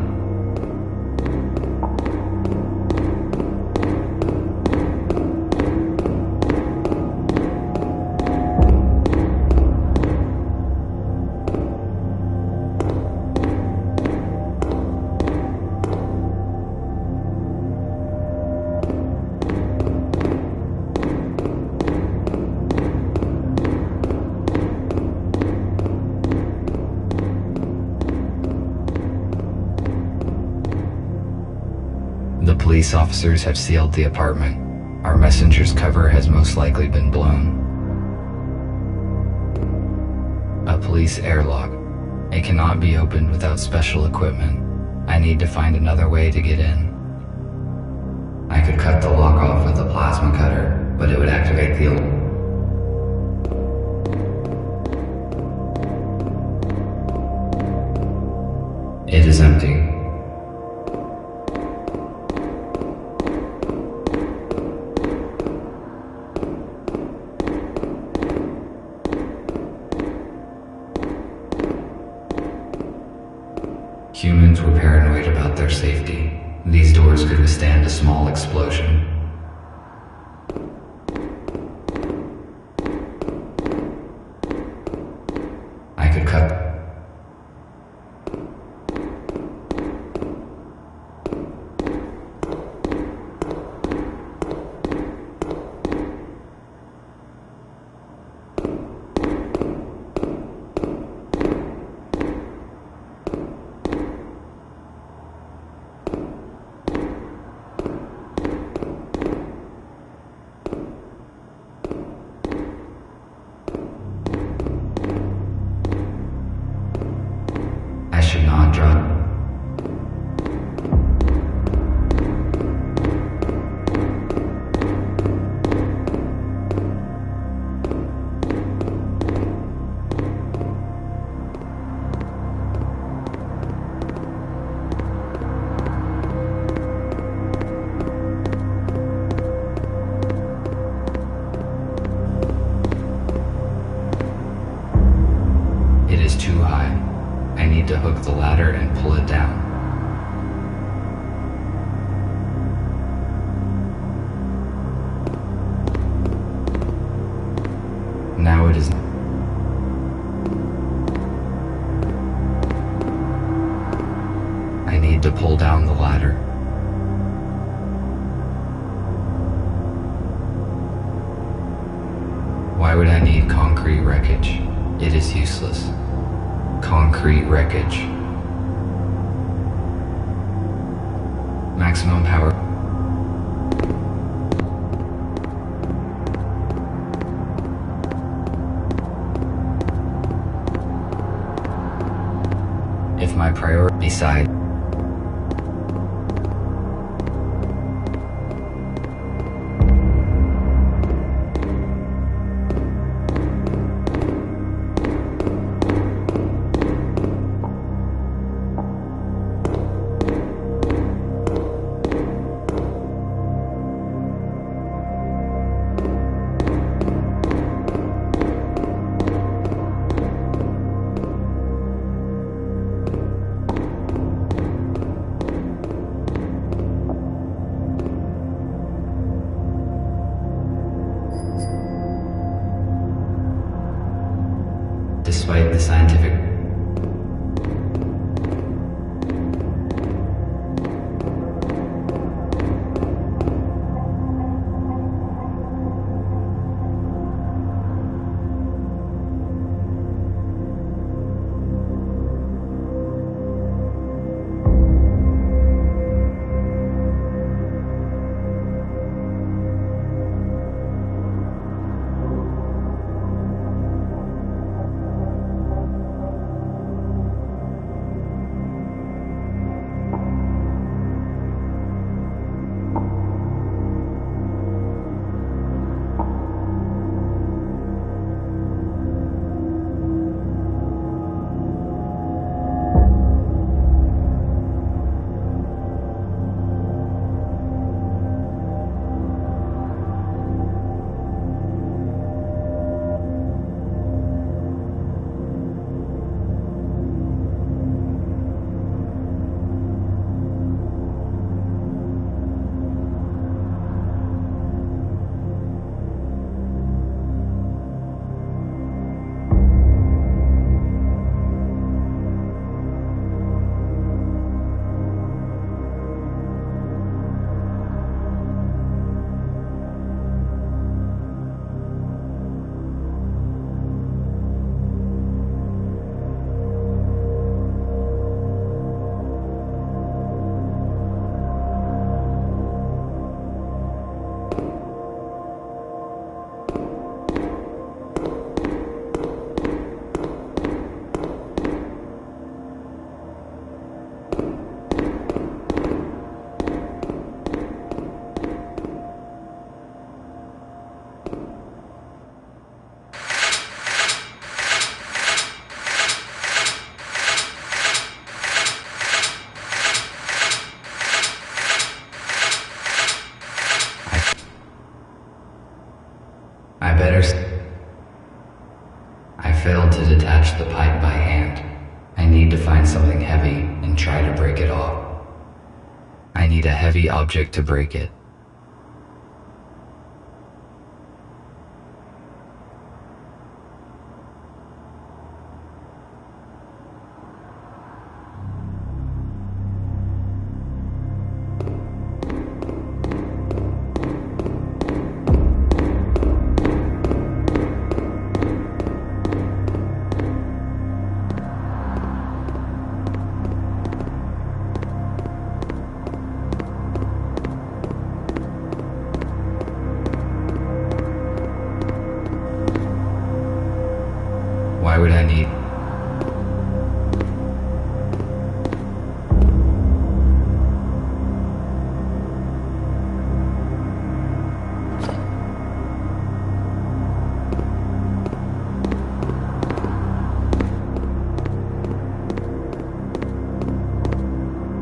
The police officers have sealed the apartment. Our messenger's cover has most likely been blown. A police airlock. It cannot be opened without special equipment. I need to find another way to get in. I could cut the lock off with a plasma cutter, but it would activate the alarm. It is empty. Humans were paranoid about their safety. These doors could withstand a small explosion. I could cut. I should not drop. It is too high. I need to hook the ladder and pull it down. Now it is. I need to pull down the ladder. Why would I need concrete wreckage? It is useless. Concrete wreckage. Maximum power. If my priority beside. despite the scientific. I failed to detach the pipe by hand. I need to find something heavy and try to break it off. I need a heavy object to break it. Why would I need?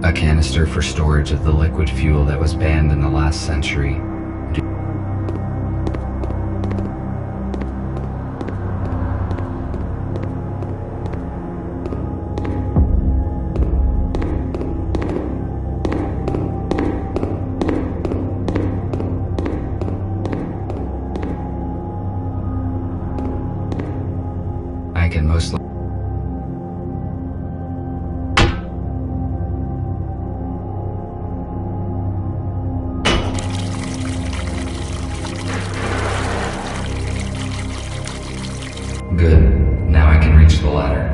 A canister for storage of the liquid fuel that was banned in the last century. I can most likely. Good. Now I can reach the ladder.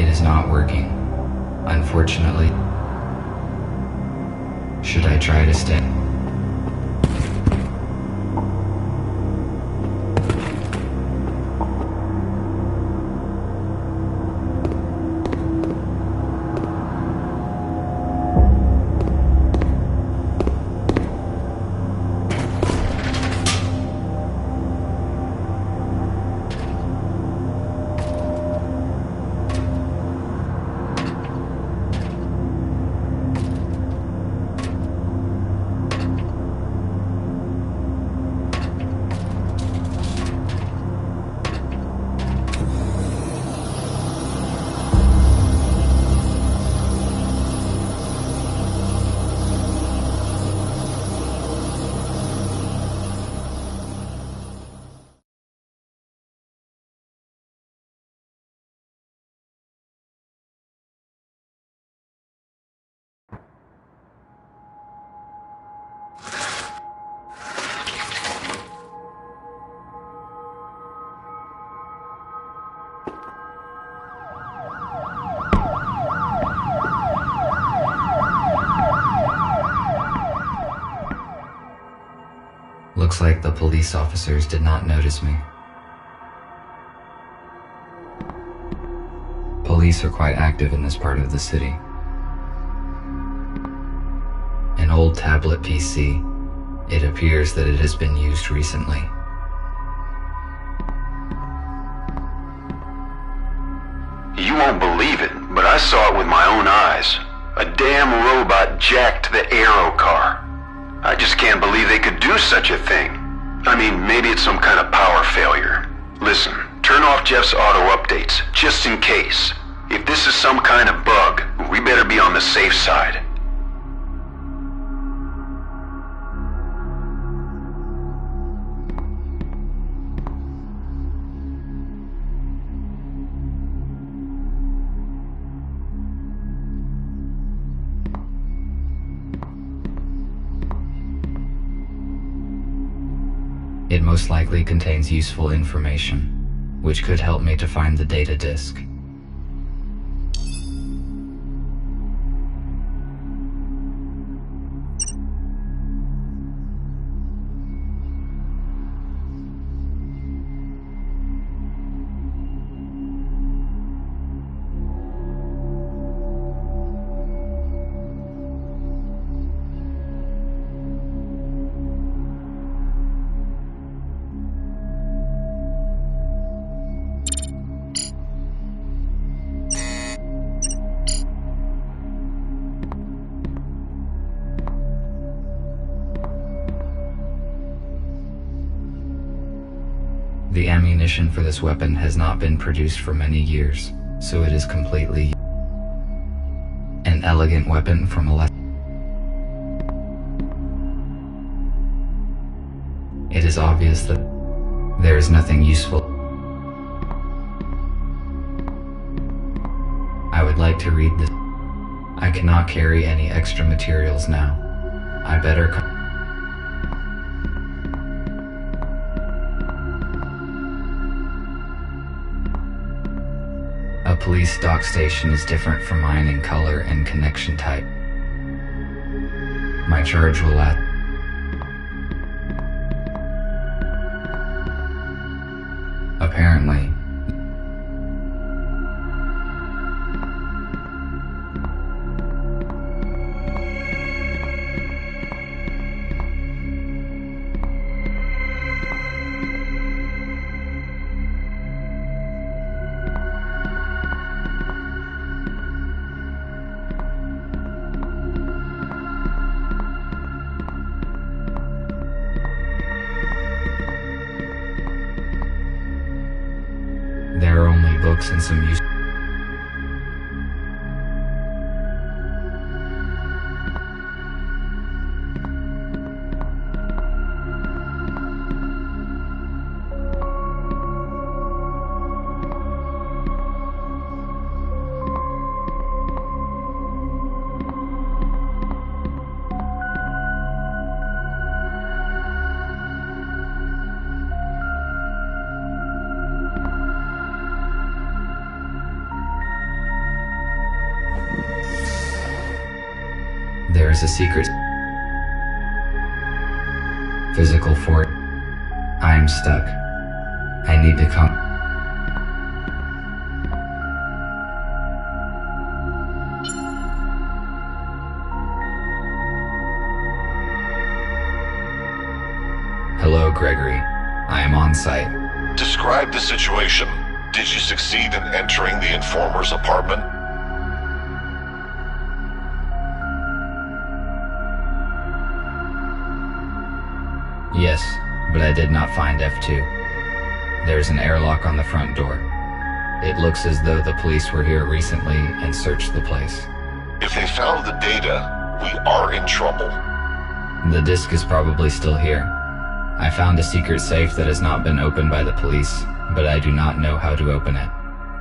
It is not working, unfortunately. Should I try to stay? Looks like the police officers did not notice me. Police are quite active in this part of the city. An old tablet PC. It appears that it has been used recently. You won't believe it, but I saw it with my own eyes. A damn robot jacked the Aero car. I just can't believe they could do such a thing. I mean, maybe it's some kind of power failure. Listen, turn off Jeff's auto updates, just in case. If this is some kind of bug, we better be on the safe side. It most likely contains useful information, which could help me to find the data disk. The ammunition for this weapon has not been produced for many years, so it is completely an elegant weapon from a It is obvious that there is nothing useful. I would like to read this. I cannot carry any extra materials now. I better come. A police dock station is different from mine in color and connection type. My charge will last. Apparently. There are only books and some use. is a secret physical fort. I am stuck. I need to come. Hello, Gregory. I am on site. Describe the situation. Did you succeed in entering the informer's apartment? Yes, but I did not find F2. There's an airlock on the front door. It looks as though the police were here recently and searched the place. If they found the data, we are in trouble. The disk is probably still here. I found a secret safe that has not been opened by the police, but I do not know how to open it.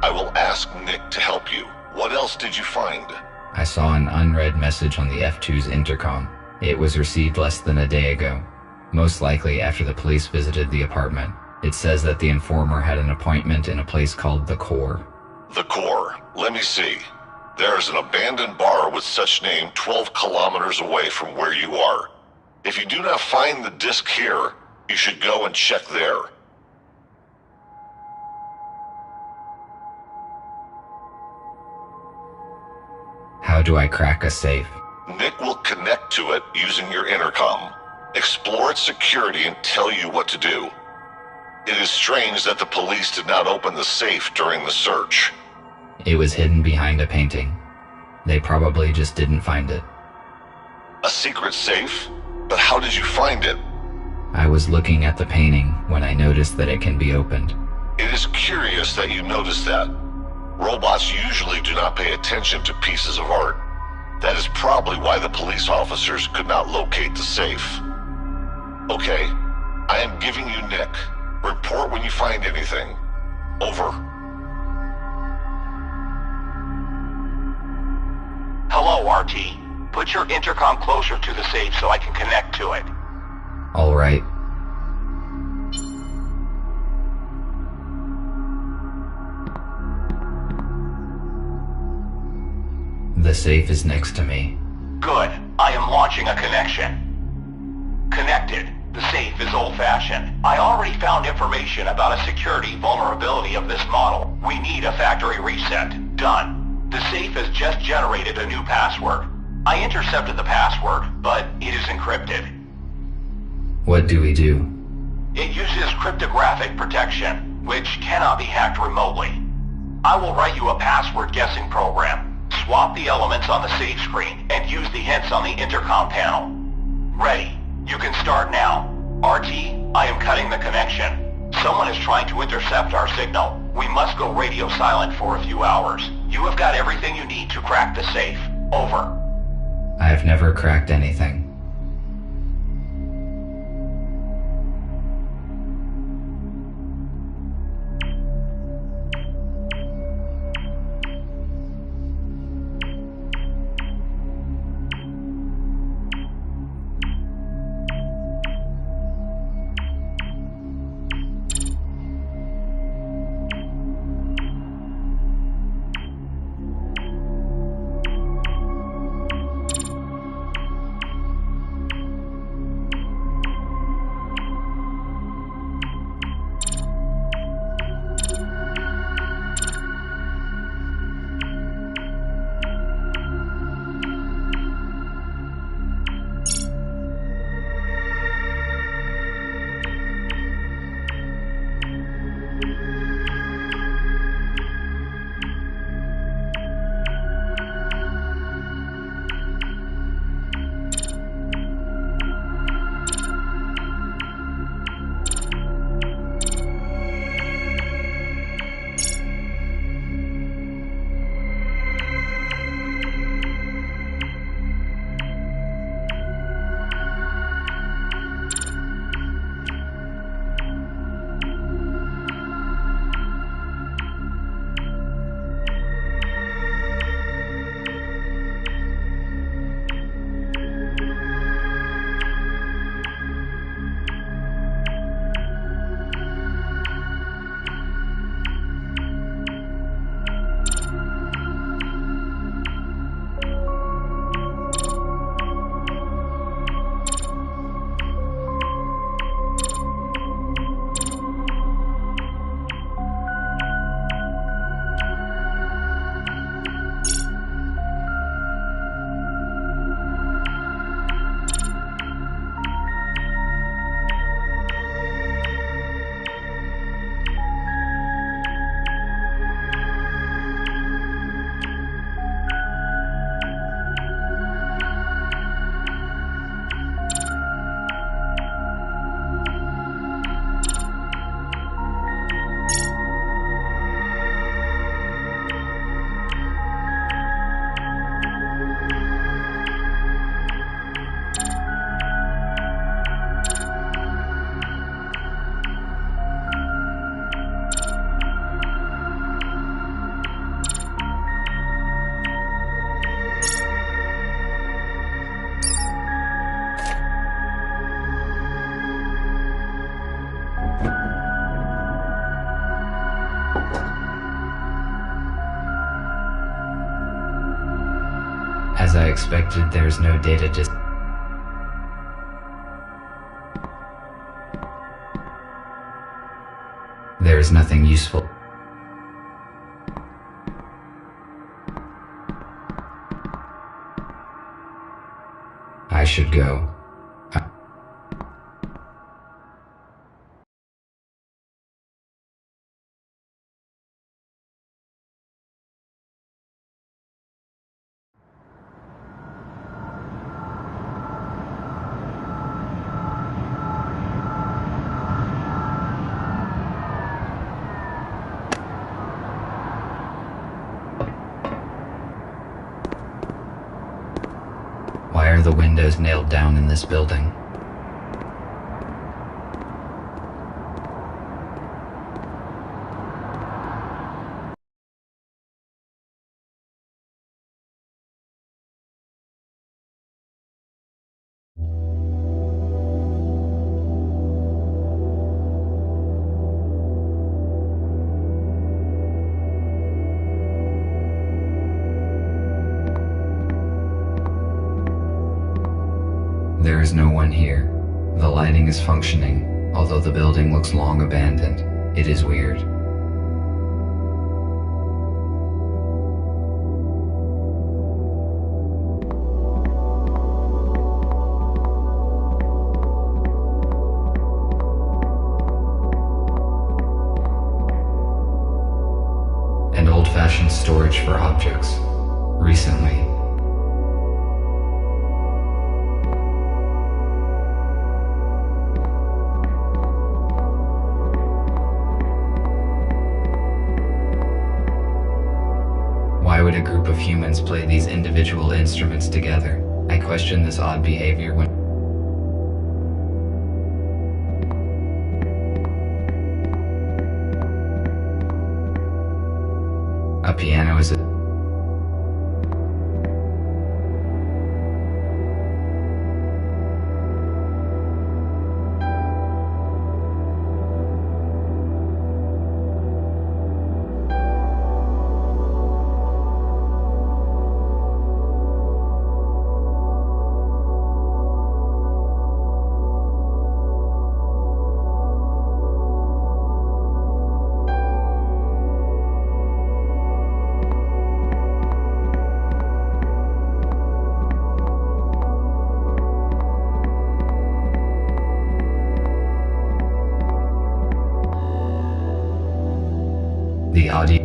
I will ask Nick to help you. What else did you find? I saw an unread message on the F2's intercom. It was received less than a day ago, most likely after the police visited the apartment. It says that the informer had an appointment in a place called The Core. The Core. Let me see. There is an abandoned bar with such name 12 kilometers away from where you are. If you do not find the disk here, you should go and check there. How do I crack a safe? Nick will connect to it using your intercom, explore its security, and tell you what to do. It is strange that the police did not open the safe during the search. It was hidden behind a painting. They probably just didn't find it. A secret safe? But how did you find it? I was looking at the painting when I noticed that it can be opened. It is curious that you noticed that. Robots usually do not pay attention to pieces of art. That is probably why the police officers could not locate the safe. Okay, I am giving you Nick. Report when you find anything. Over. Hello, RT. Put your intercom closer to the safe so I can connect to it. All right. The safe is next to me. Good. I am launching a connection. Connected. The safe is old-fashioned. I already found information about a security vulnerability of this model. We need a factory reset. Done. The safe has just generated a new password. I intercepted the password, but it is encrypted. What do we do? It uses cryptographic protection, which cannot be hacked remotely. I will write you a password guessing program. Swap the elements on the save screen and use the hints on the intercom panel. Ready. You can start now. RT, I am cutting the connection. Someone is trying to intercept our signal. We must go radio silent for a few hours. You have got everything you need to crack the safe. Over. I have never cracked anything. As I expected, there's no data There is nothing useful. I should go. Why are the windows nailed down in this building? There is no one here. The lighting is functioning, although the building looks long abandoned. It is weird. An old-fashioned storage for objects. Recently, why would a group of humans play these individual instruments together? I question this odd behavior when a piano is a the audio.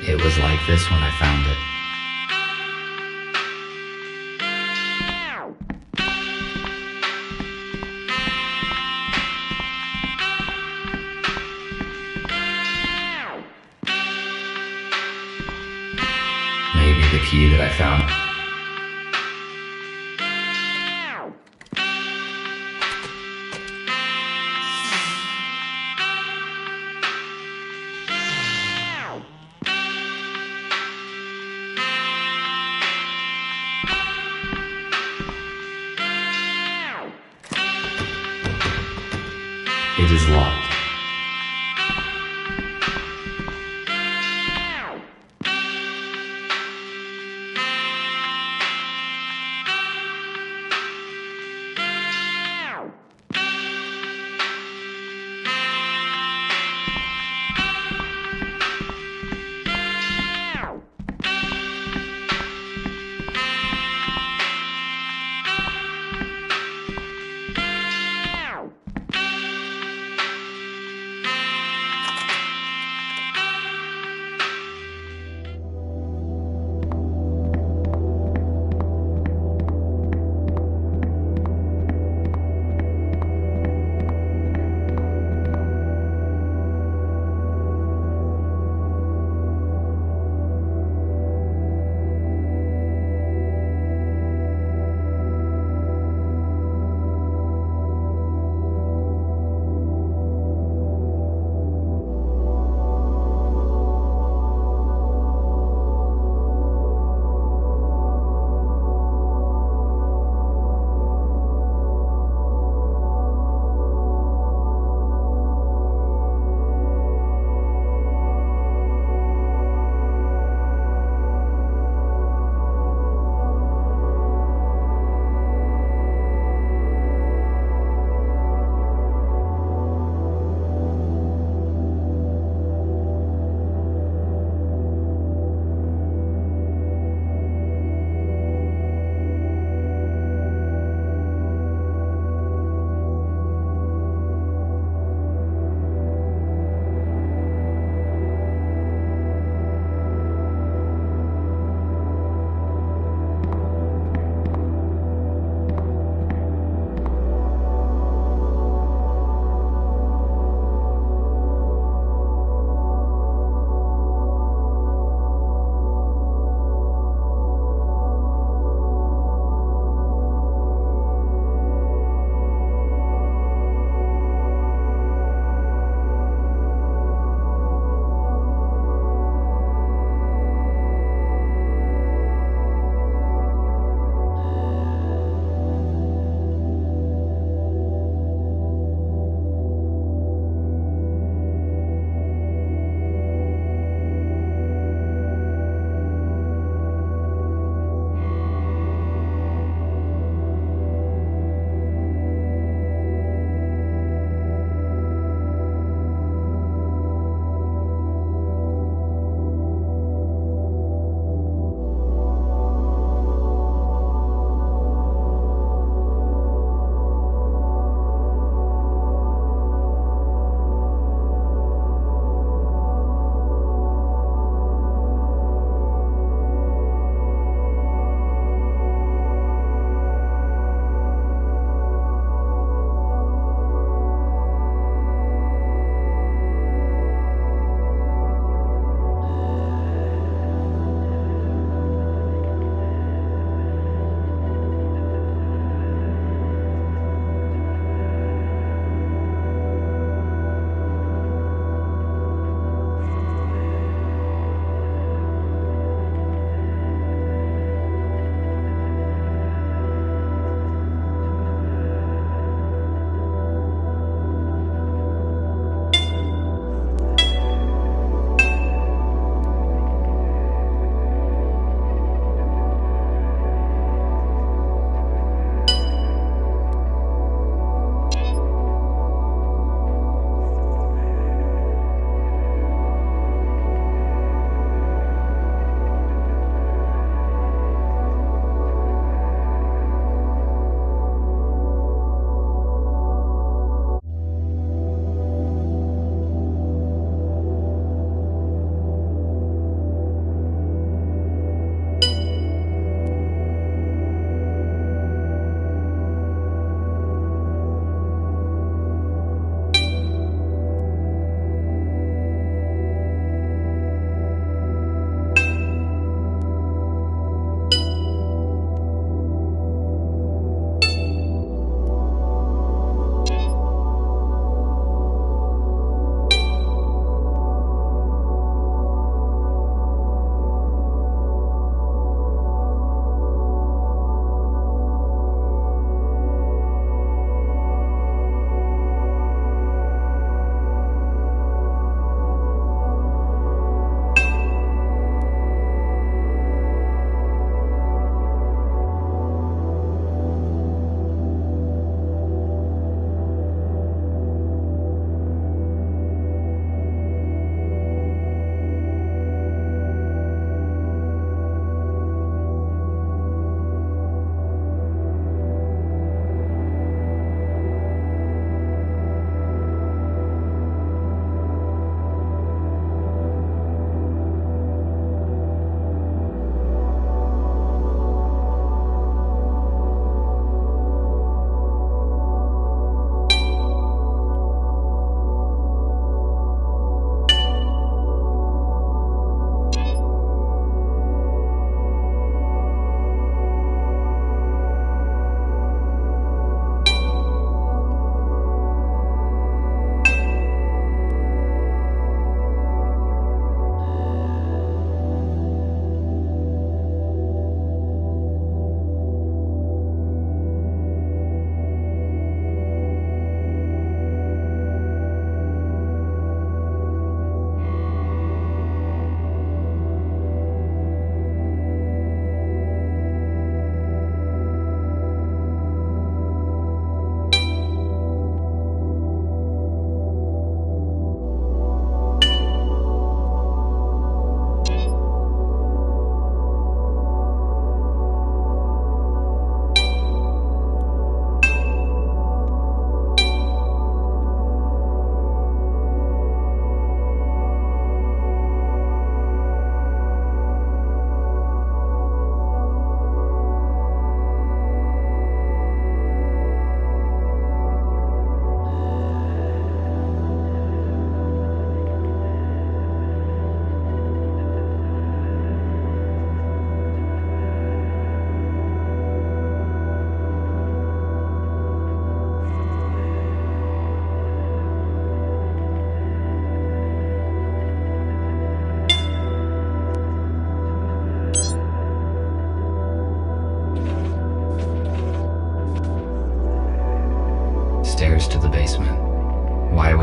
It was like this when I found it. Maybe the key that I found. It is locked.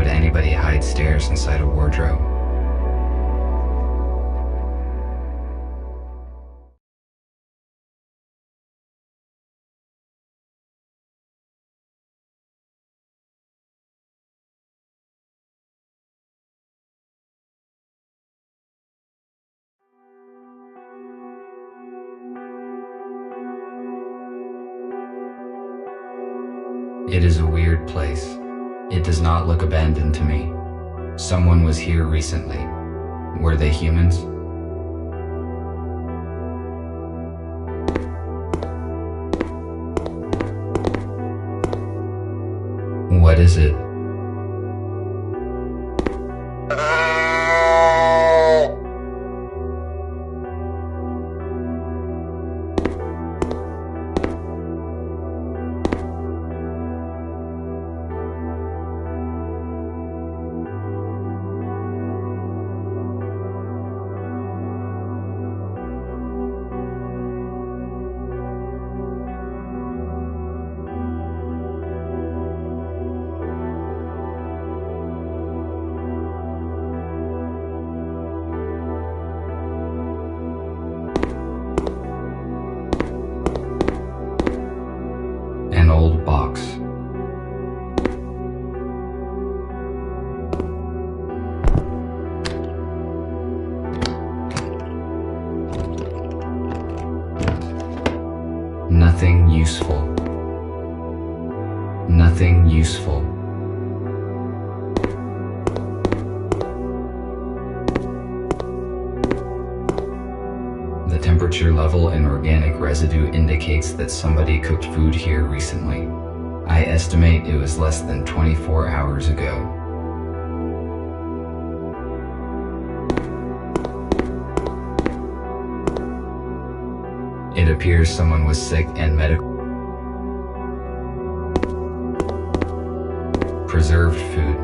would anybody hide stairs inside a wardrobe? It is a weird place. It does not look abandoned to me. Someone was here recently. Were they humans? What is it? An old box. Nothing useful. Nothing useful. The temperature level in organic residue indicates that somebody cooked food here recently. I estimate it was less than 24 hours ago. It appears someone was sick and medical. Preserved food.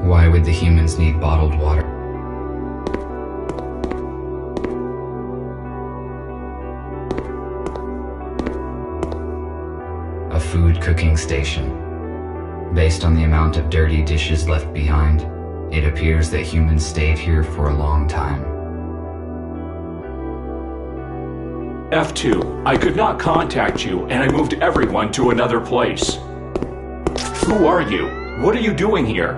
Why would the humans need bottled water? A food cooking station. Based on the amount of dirty dishes left behind, it appears that humans stayed here for a long time. F2, I could not contact you, and I moved everyone to another place. Who are you? What are you doing here?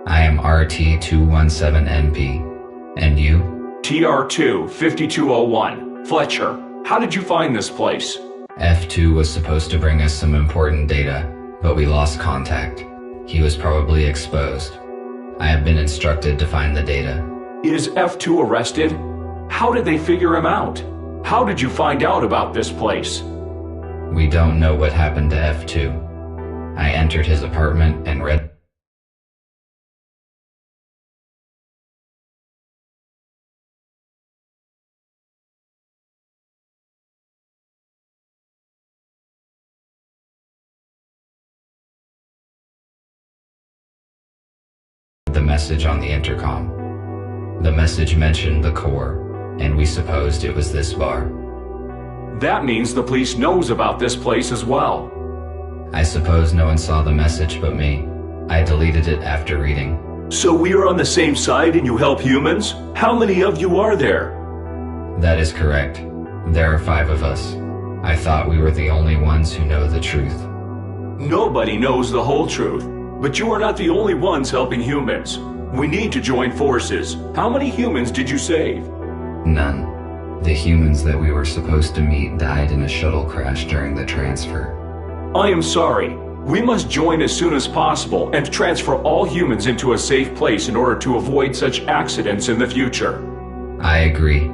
I am RT217NP. And you? TR2-5201. Fletcher, how did you find this place? F2 was supposed to bring us some important data, but we lost contact. He was probably exposed. I have been instructed to find the data. Is F2 arrested? How did they figure him out? How did you find out about this place? We don't know what happened to F2. I entered his apartment and read the message on the intercom. The message mentioned the core, and we supposed it was this bar. That means the police knows about this place as well. I suppose no one saw the message but me. I deleted it after reading. So we are on the same side and you help humans? How many of you are there? That is correct. There are 5 of us. I thought we were the only ones who know the truth. Nobody knows the whole truth. But you are not the only ones helping humans. We need to join forces. How many humans did you save? None. The humans that we were supposed to meet died in a shuttle crash during the transfer. I am sorry. We must join as soon as possible and transfer all humans into a safe place in order to avoid such accidents in the future. I agree.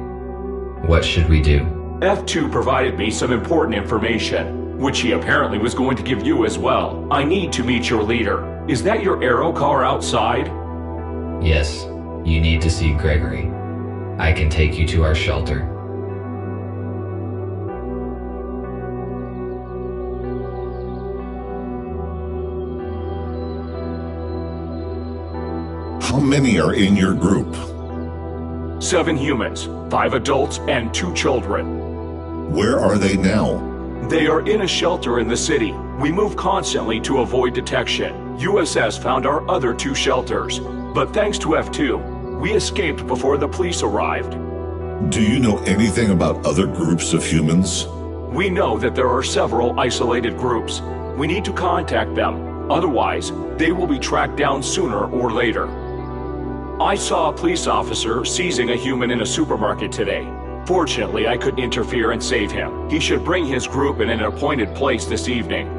What should we do? F2 provided me some important information. which he apparently was going to give you as well. I need to meet your leader. Is that your aero car outside? Yes, you need to see Gregory. I can take you to our shelter. How many are in your group? 7 humans, 5 adults, and 2 children. Where are they now? They are in a shelter in the city. We move constantly to avoid detection. USS found our other 2 shelters, but thanks to F2, we escaped before the police arrived. Do you know anything about other groups of humans? We know that there are several isolated groups. We need to contact them. Otherwise, they will be tracked down sooner or later. I saw a police officer seizing a human in a supermarket today. Fortunately, I could interfere and save him. He should bring his group in an appointed place this evening.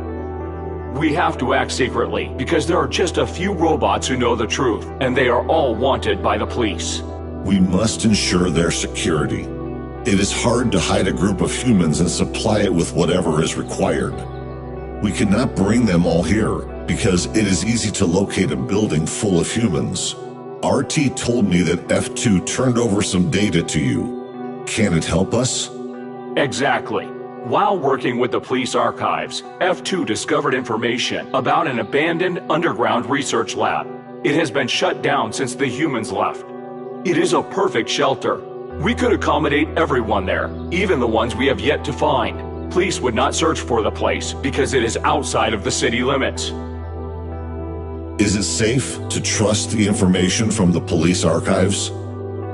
We have to act secretly, because there are just a few robots who know the truth, and they are all wanted by the police. We must ensure their security. It is hard to hide a group of humans and supply it with whatever is required. We cannot bring them all here, because it is easy to locate a building full of humans. RT told me that F2 turned over some data to you. Can it help us? Exactly. While working with the police archives, F2 discovered information about an abandoned underground research lab. It has been shut down since the humans left. It is a perfect shelter. We could accommodate everyone there, even the ones we have yet to find. Police would not search for the place because it is outside of the city limits. Is it safe to trust the information from the police archives?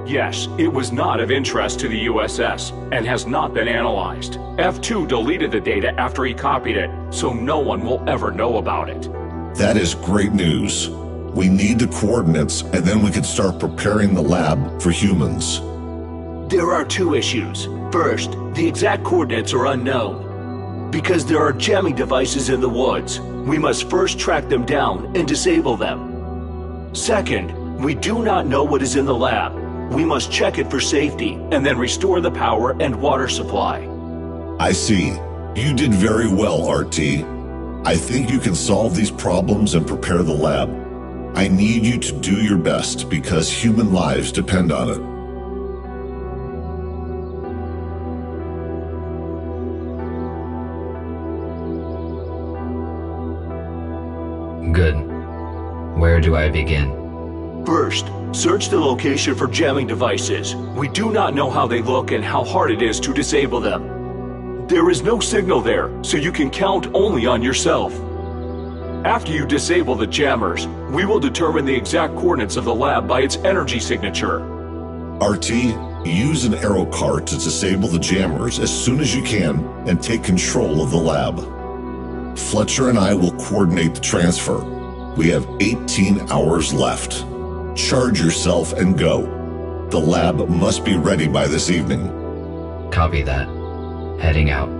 Yes, it was not of interest to the USS and has not been analyzed. F2 deleted the data after he copied it, so no one will ever know about it. That is great news. We need the coordinates, and then we can start preparing the lab for humans. There are 2 issues. First, the exact coordinates are unknown. Because there are jamming devices in the woods, we must first track them down and disable them. Second, we do not know what is in the lab. We must check it for safety and then restore the power and water supply. I see. You did very well, RT. I think you can solve these problems and prepare the lab. I need you to do your best because human lives depend on it. Good. Where do I begin? First, search the location for jamming devices. We do not know how they look and how hard it is to disable them. There is no signal there, so you can count only on yourself. After you disable the jammers, we will determine the exact coordinates of the lab by its energy signature. RT, use an aero car to disable the jammers as soon as you can and take control of the lab. Fletcher and I will coordinate the transfer. We have 18 hours left. Charge yourself and go. The lab must be ready by this evening. Copy that. Heading out.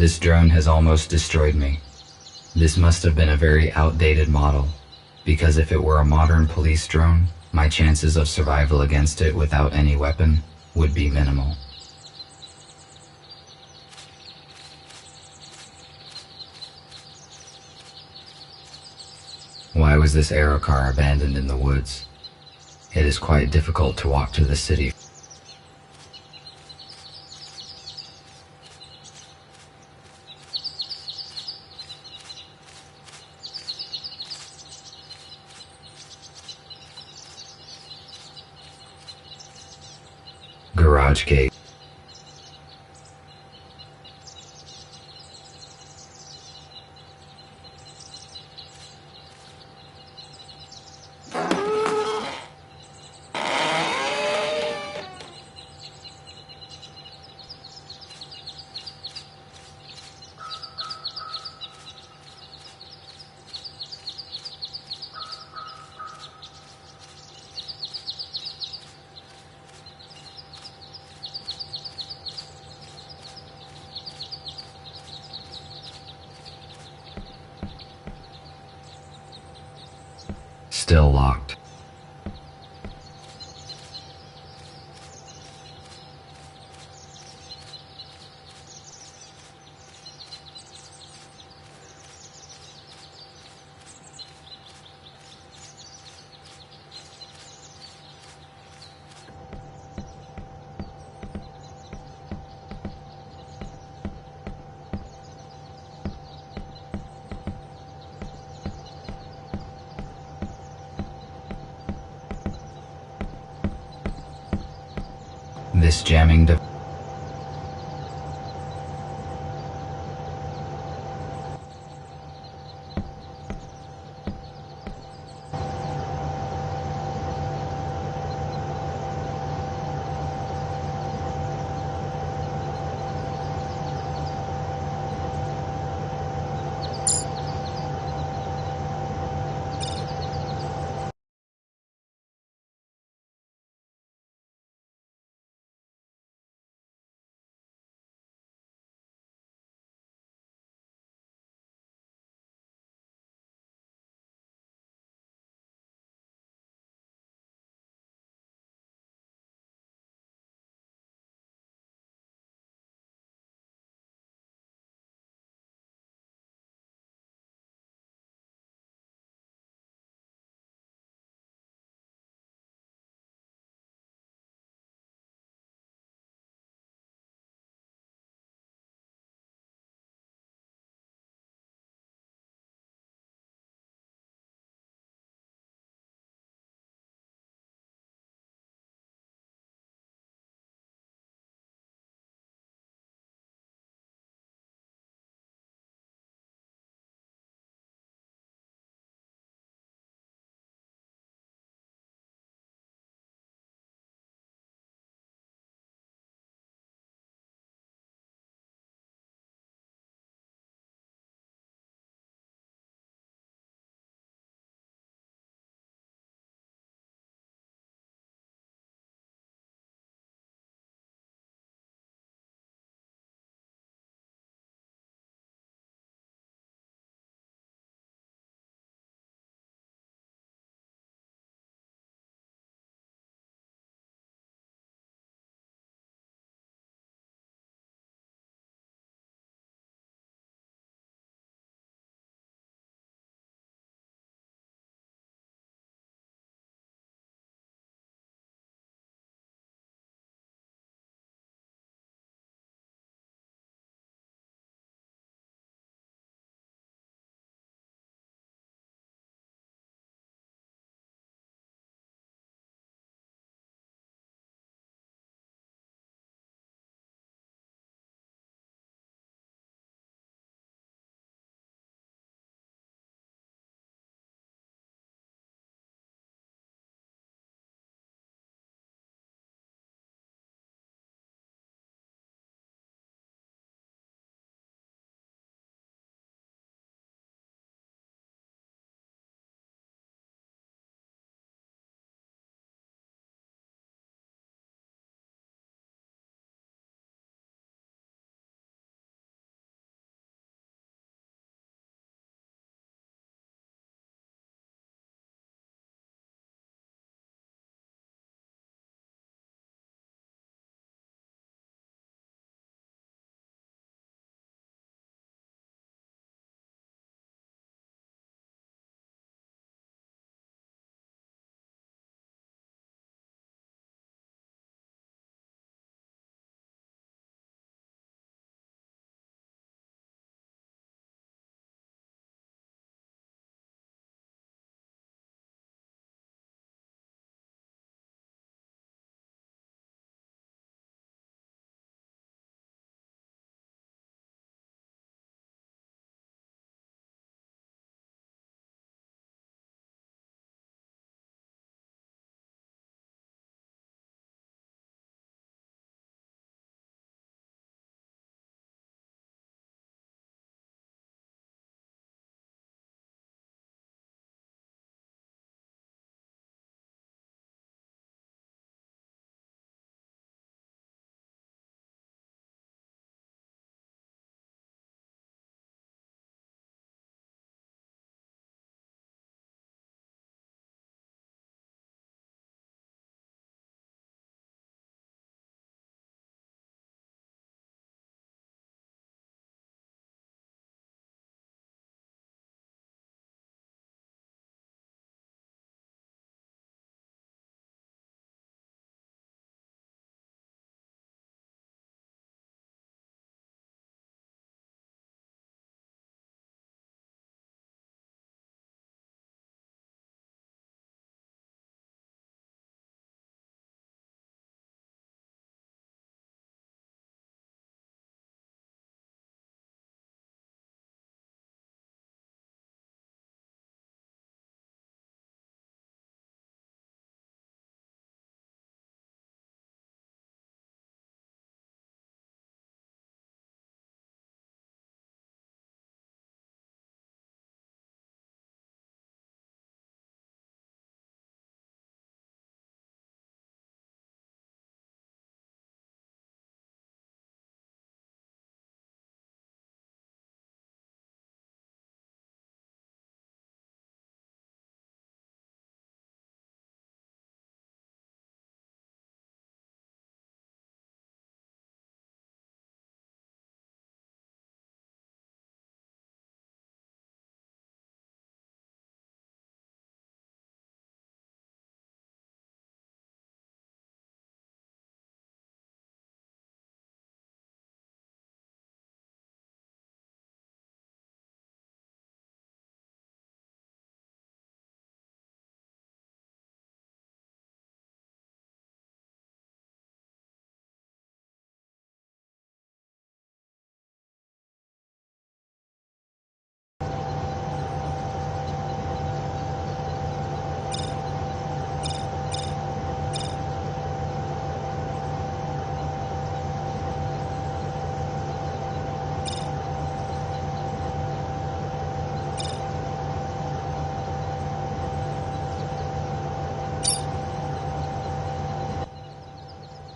This drone has almost destroyed me. This must have been a very outdated model, because if it were a modern police drone, my chances of survival against it without any weapon would be minimal. Why was this aerocar abandoned in the woods? It is quite difficult to walk to the city. Garage gate. Still locked. This jamming device.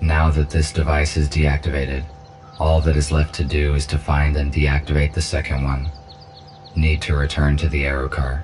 Now that this device is deactivated, all that is left to do is to find and deactivate the second one. Need to return to the Aerocar.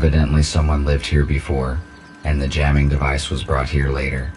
Evidently someone lived here before, and the jamming device was brought here later.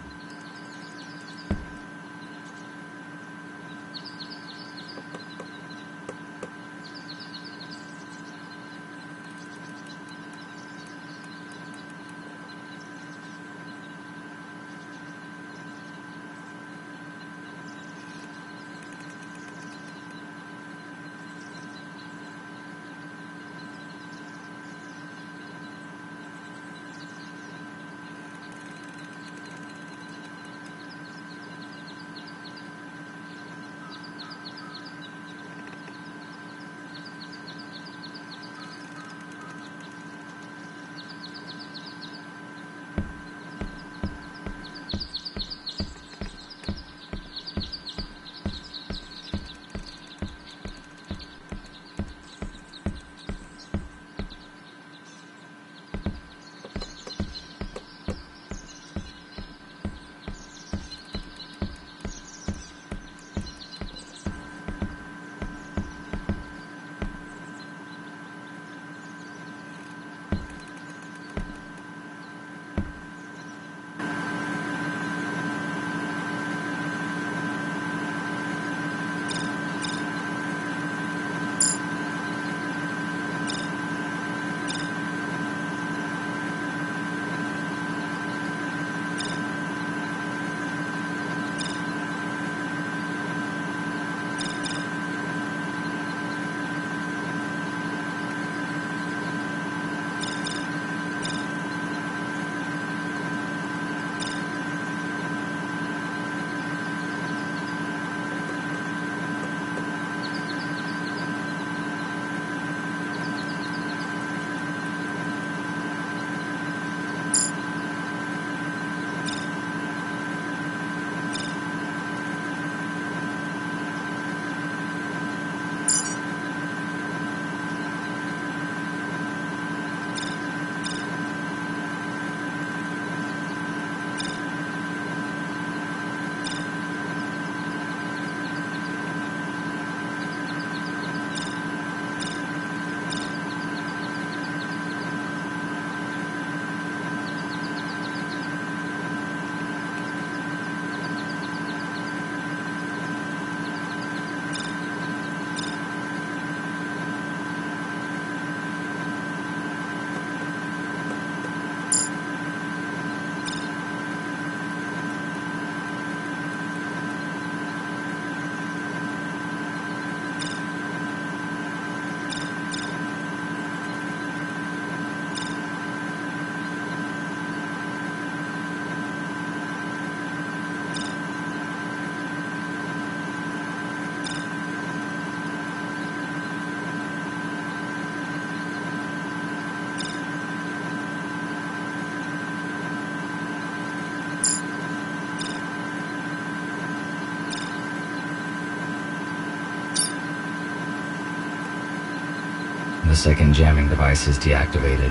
The second jamming device is deactivated.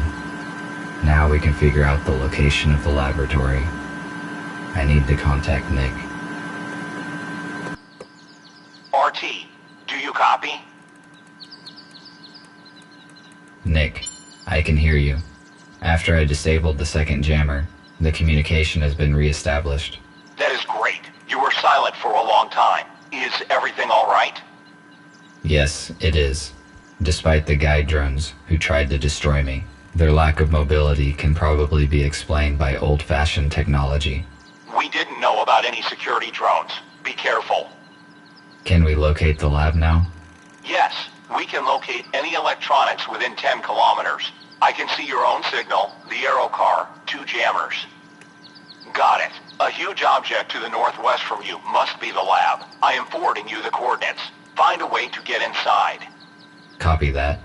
Now we can figure out the location of the laboratory. I need to contact Nick. RT, do you copy? Nick, I can hear you. After I disabled the second jammer, the communication has been re-established. That is great. You were silent for a long time. Is everything all right? Yes, it is. Despite the guide drones who tried to destroy me, their lack of mobility can probably be explained by old-fashioned technology. We didn't know about any security drones. Be careful. Can we locate the lab now? Yes, we can locate any electronics within 10 kilometers. I can see your own signal, the aero car, 2 jammers. Got it. A huge object to the northwest from you must be the lab. I am forwarding you the coordinates. Find a way to get inside. Copy that.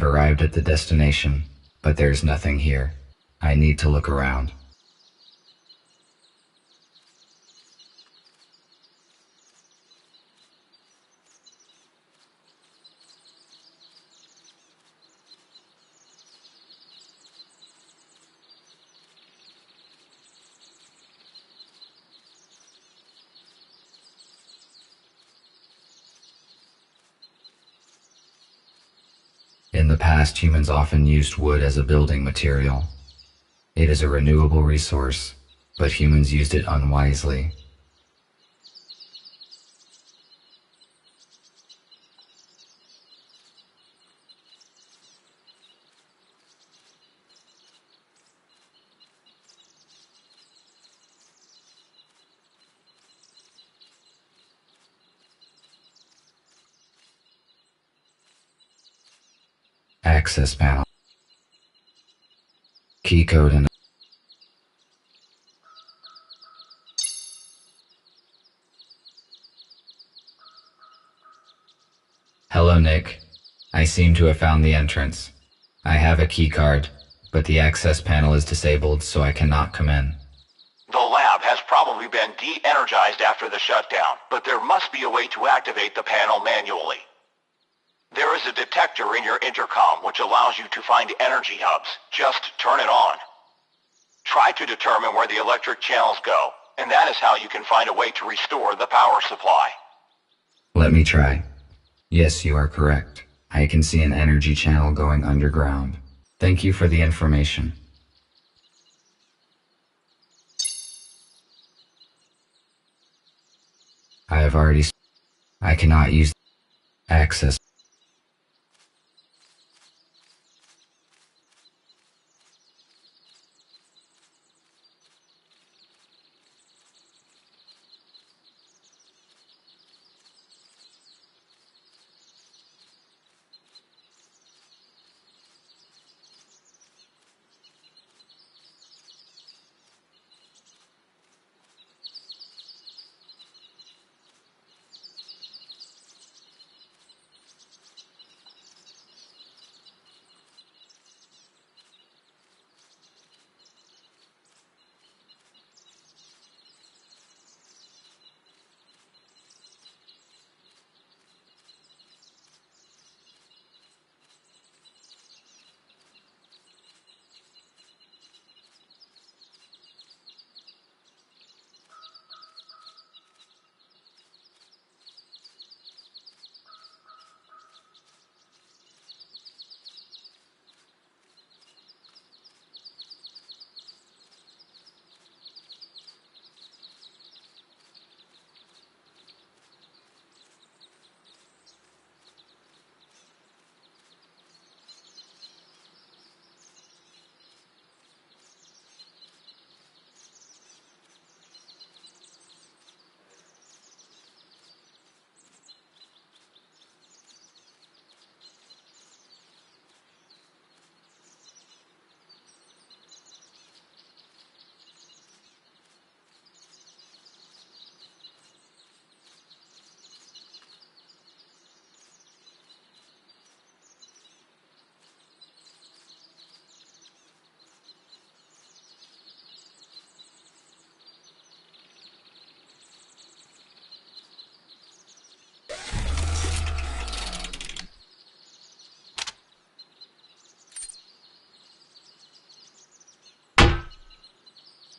I've arrived at the destination, but there's nothing here. I need to look around. In the past, humans often used wood as a building material. It is a renewable resource, but humans used it unwisely. Access panel. Key code and Hello, Nick. I seem to have found the entrance. I have a key card, but the access panel is disabled, so I cannot come in. The lab has probably been de-energized after the shutdown, but there must be a way to activate the panel manually. There is a detector in your intercom which allows you to find energy hubs. Just turn it on. Try to determine where the electric channels go, and that is how you can find a way to restore the power supply. Let me try. Yes, you are correct. I can see an energy channel going underground. Thank you for the information. I have already... I cannot use access.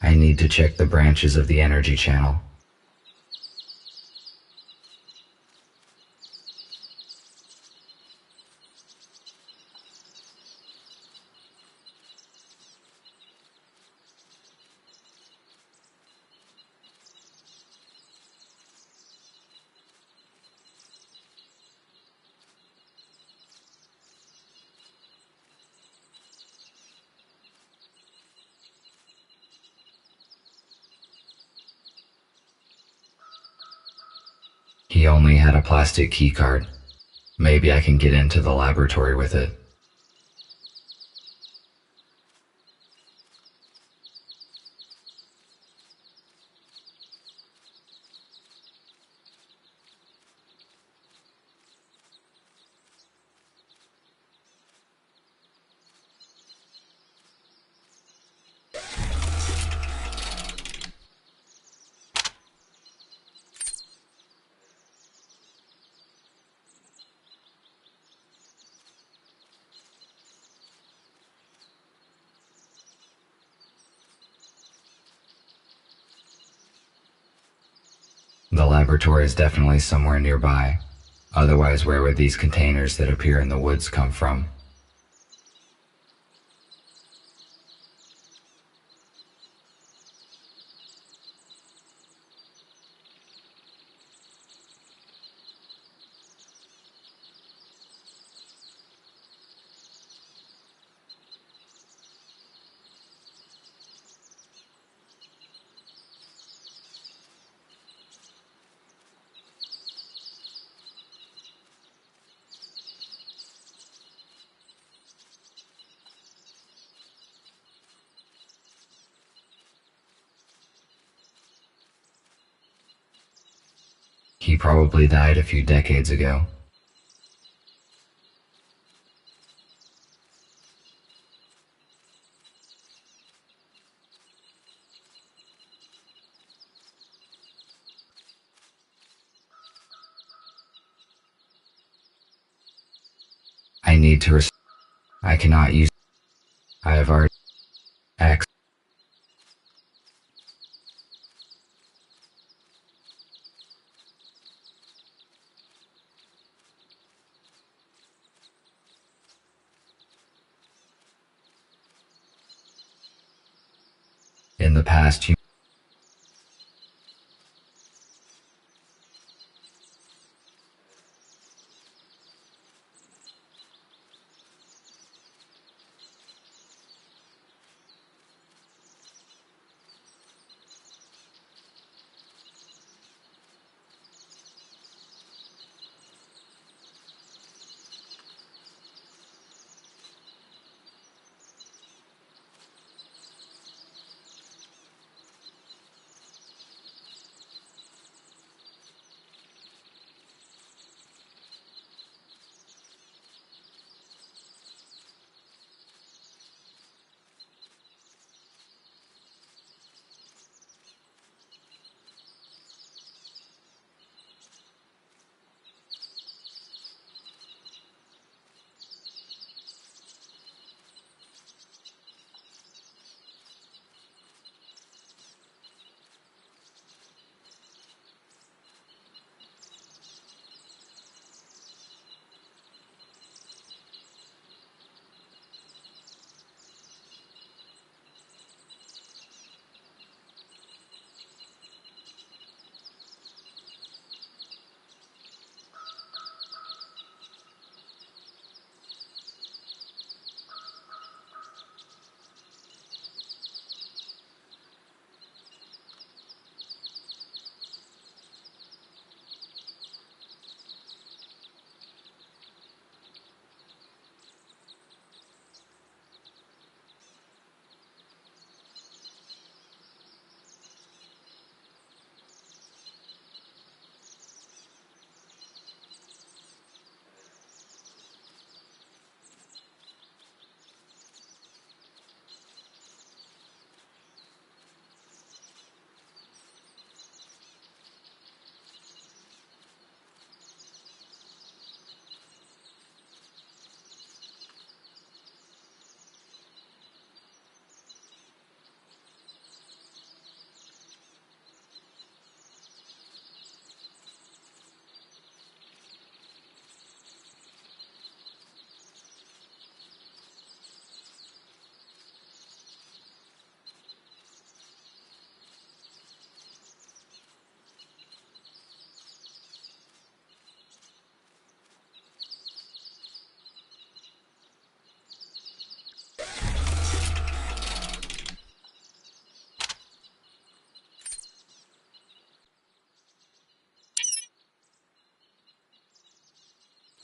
I need to check the branches of the energy channel. He only had a plastic key card. Maybe I can get into the laboratory with it. The laboratory is definitely somewhere nearby. Otherwise, where would these containers that appear in the woods come from? He probably died a few decades ago. I need to I cannot use. I have already. X. In the past,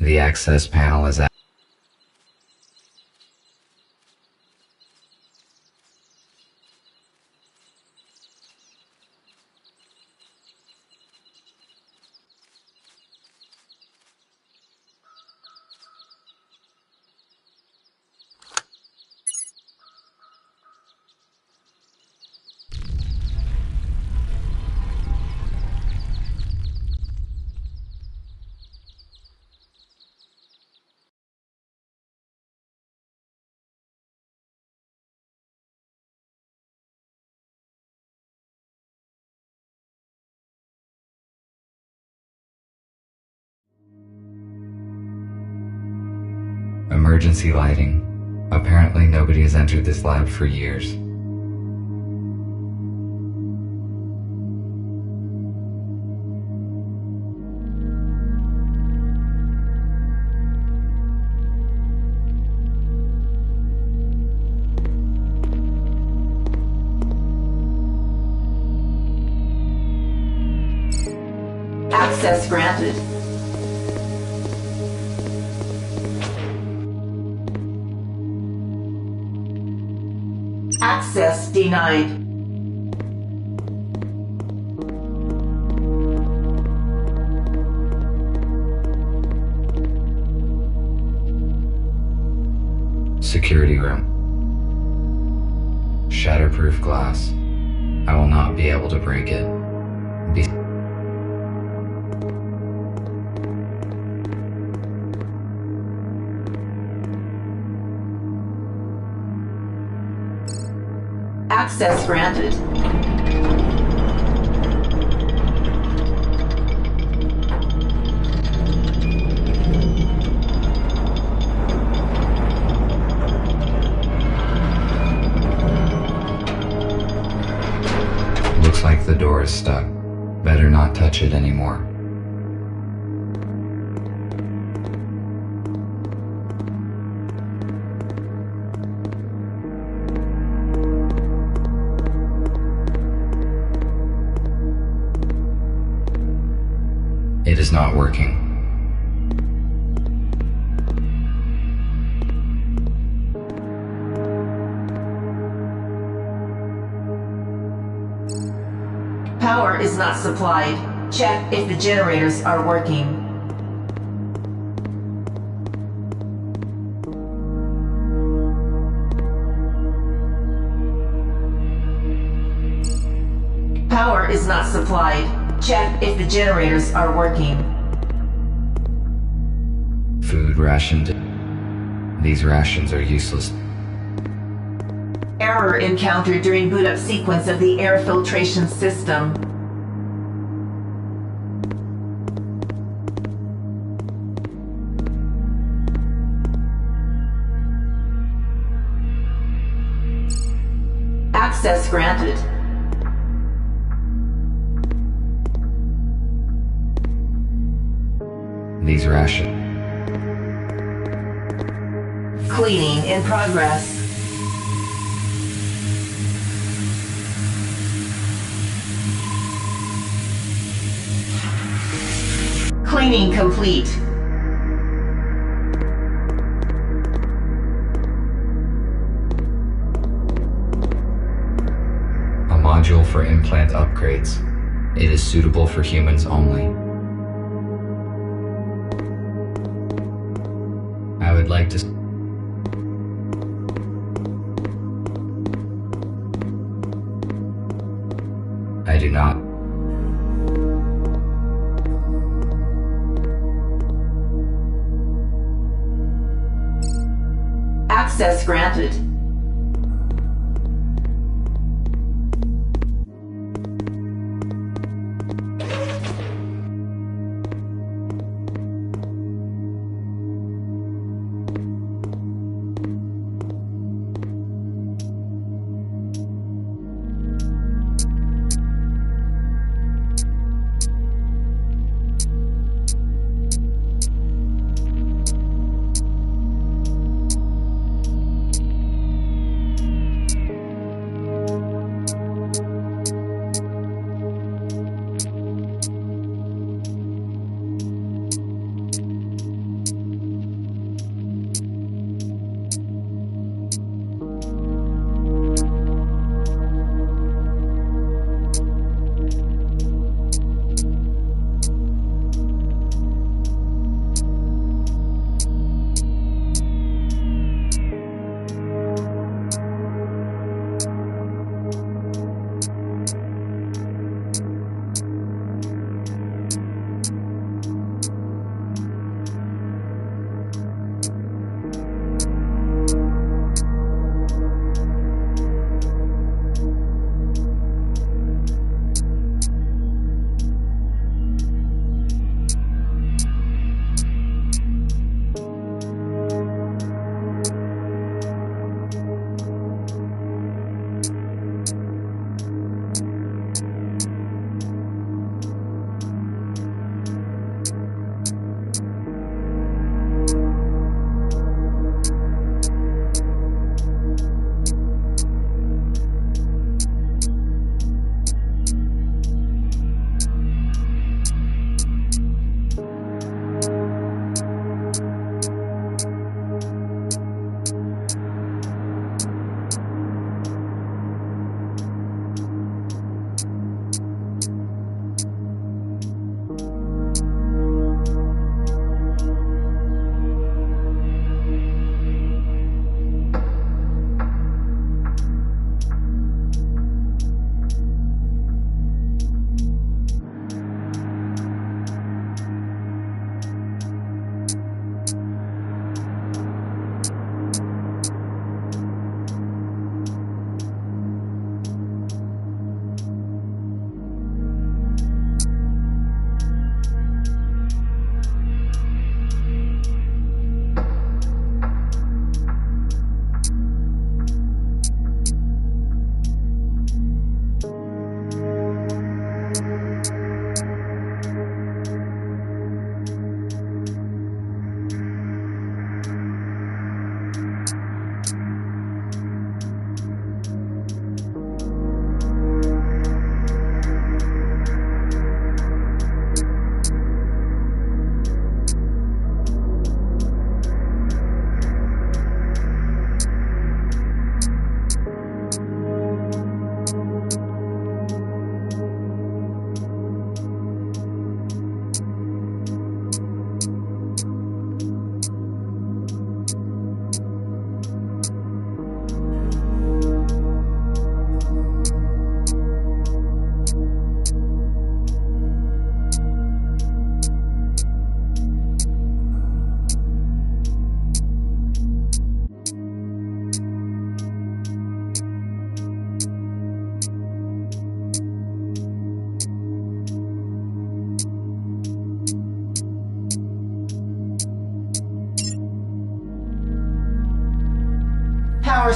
the access panel is Emergency lighting. Apparently nobody has entered this lab for years. Access granted. Access denied. Security room. Shatterproof glass. I will not be able to break it. Access granted. Looks like the door is stuck. Better not touch it anymore. It is not working. Power is not supplied. Check if the generators are working. Power is not supplied. Check if the generators are working. Food rationed. These rations are useless. Error encountered during boot up sequence of the air filtration system. Access granted. These rations. Cleaning in progress. Cleaning complete. A module for implant upgrades. It is suitable for humans only. I would like to... I do not. Access granted.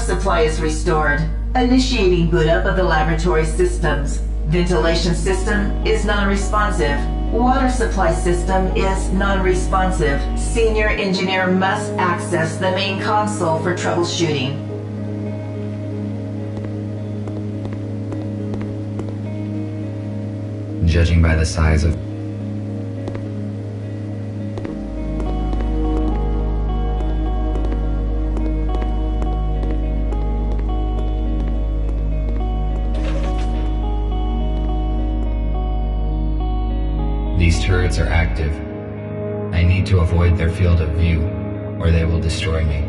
supply is restored. Initiating boot up of the laboratory systems. Ventilation system is non-responsive. Water supply system is non-responsive. Senior engineer must access the main console for troubleshooting. Judging by the size of these turrets are active. I need to avoid their field of view, or they will destroy me.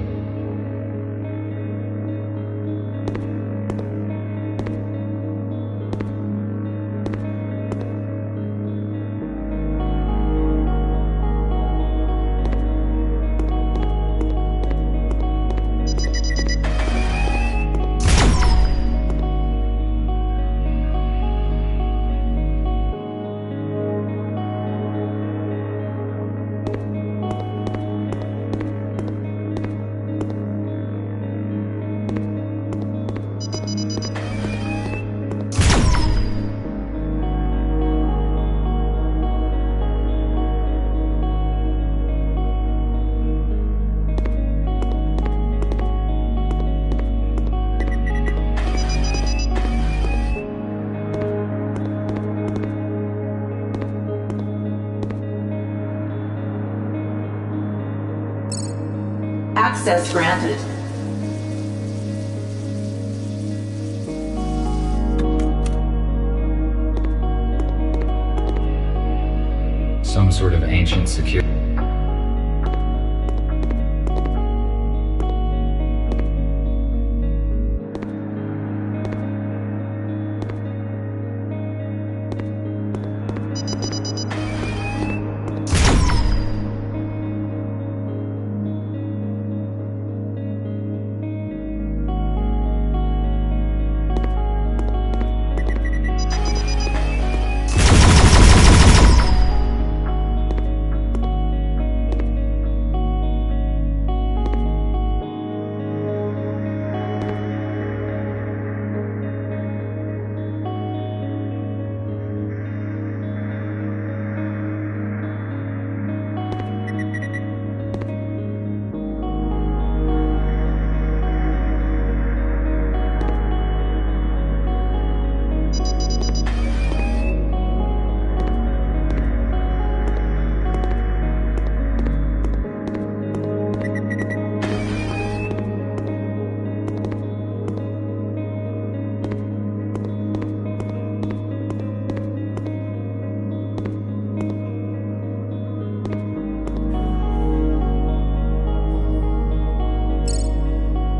Access granted. Some sort of ancient security.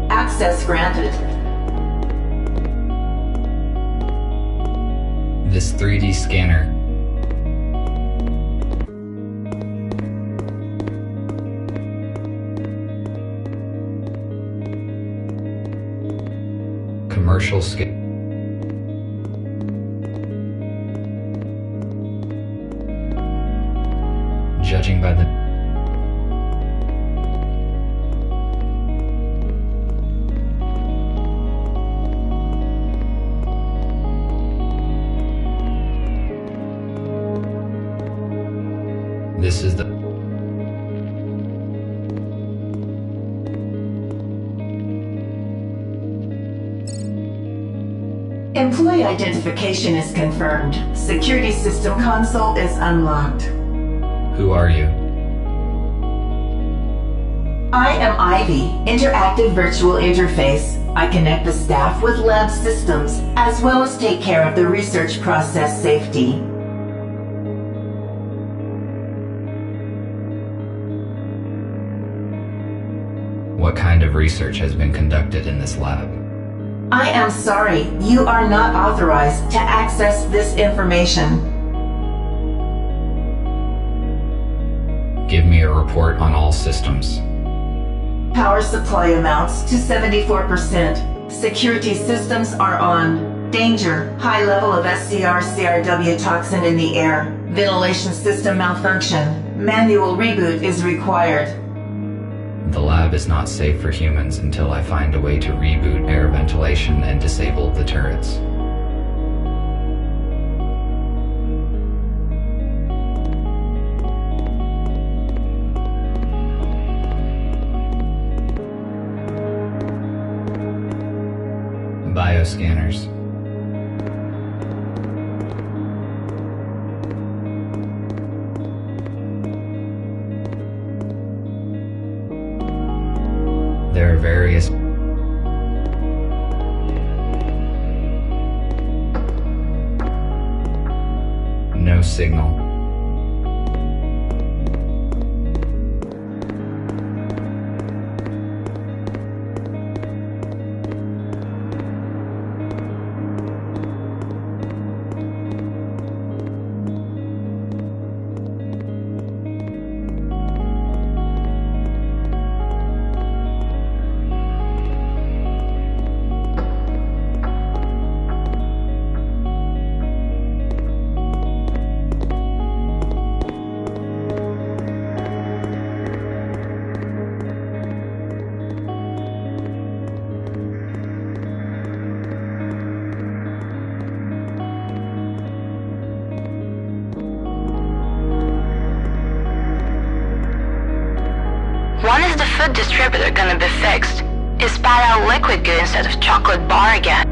Access granted. This 3D scanner. Commercial scale. Judging by the this is the Employee identification is confirmed. Security system console is unlocked. Who are you? I am Ivy, interactive virtual interface. I connect the staff with lab systems, as well as take care of the research process safety. What kind of research has been conducted in this lab? I am sorry, you are not authorized to access this information. Give me a report on all systems. Power supply amounts to 74%. Security systems are on. Danger, high level of SCR-CRW toxin in the air. Ventilation system malfunction. Manual reboot is required. The lab is not safe for humans until I find a way to reboot air ventilation and disable the turrets. Bioscanners. There are various no signal. When is the food distributor gonna be fixed? He spat out liquid goo instead of chocolate bar again.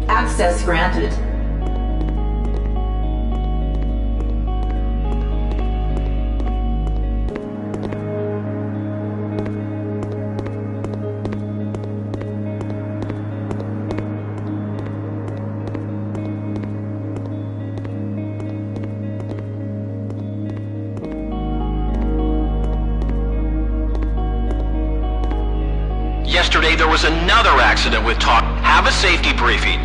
Access granted. Yesterday there was another accident with Talk. Have a safety briefing.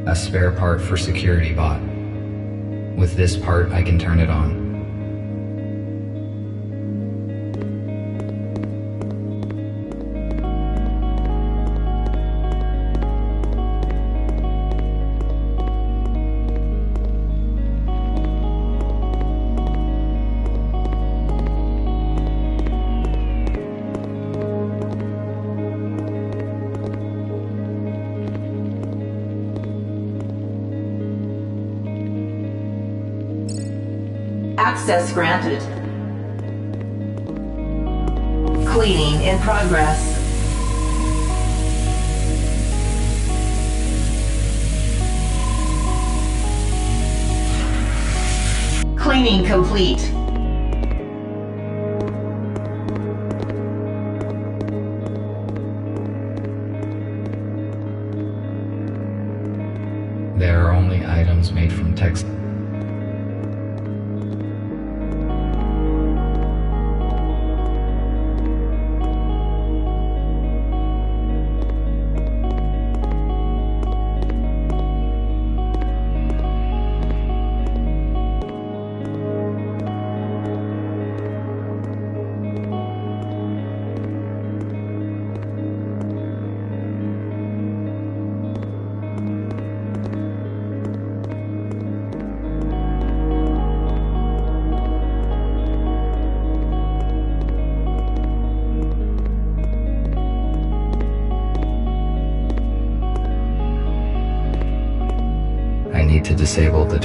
A spare part for security bot. With this part, I can turn it on. Access granted. Cleaning in progress. Cleaning complete. There are only items made from text. To disable the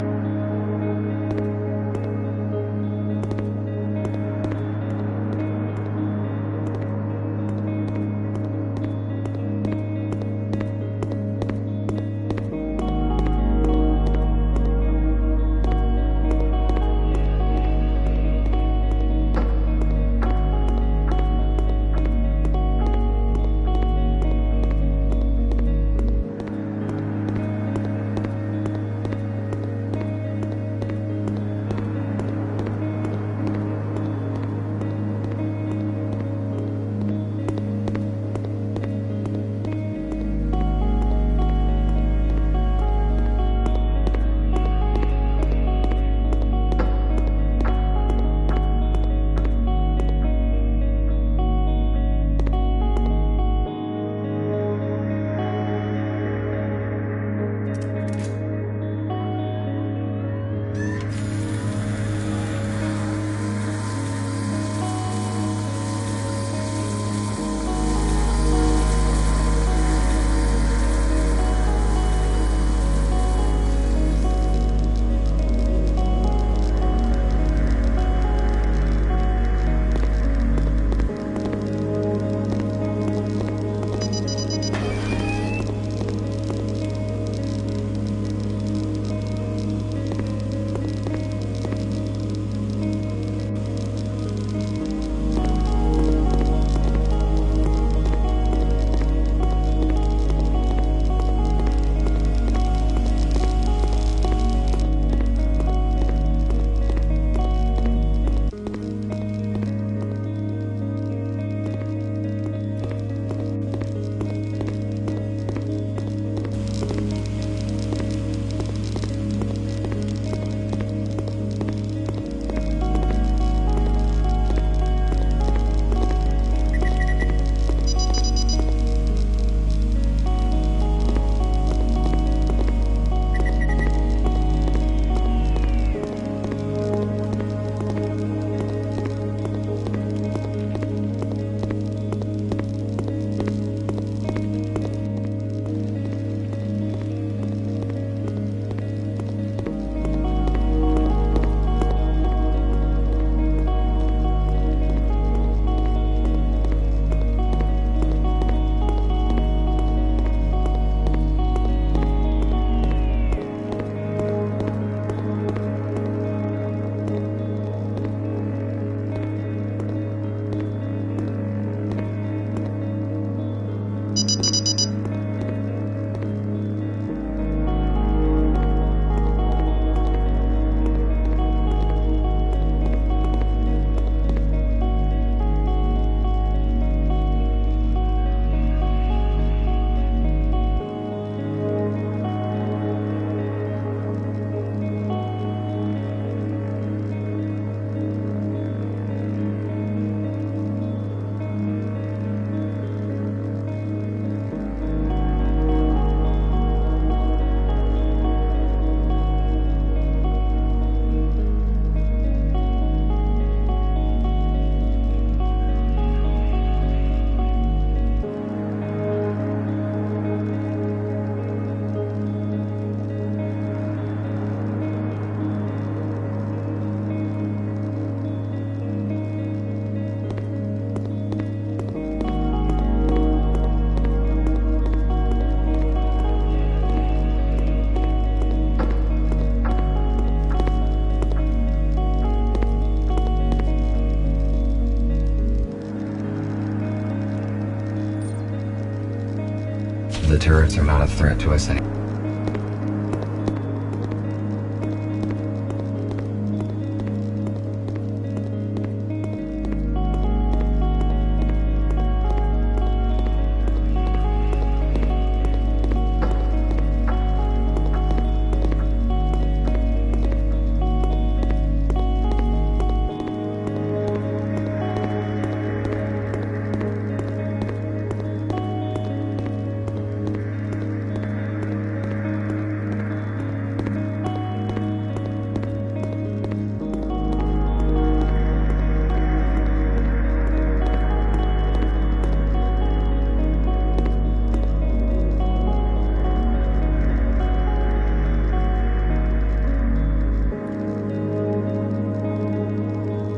turrets are not a threat to us anymore.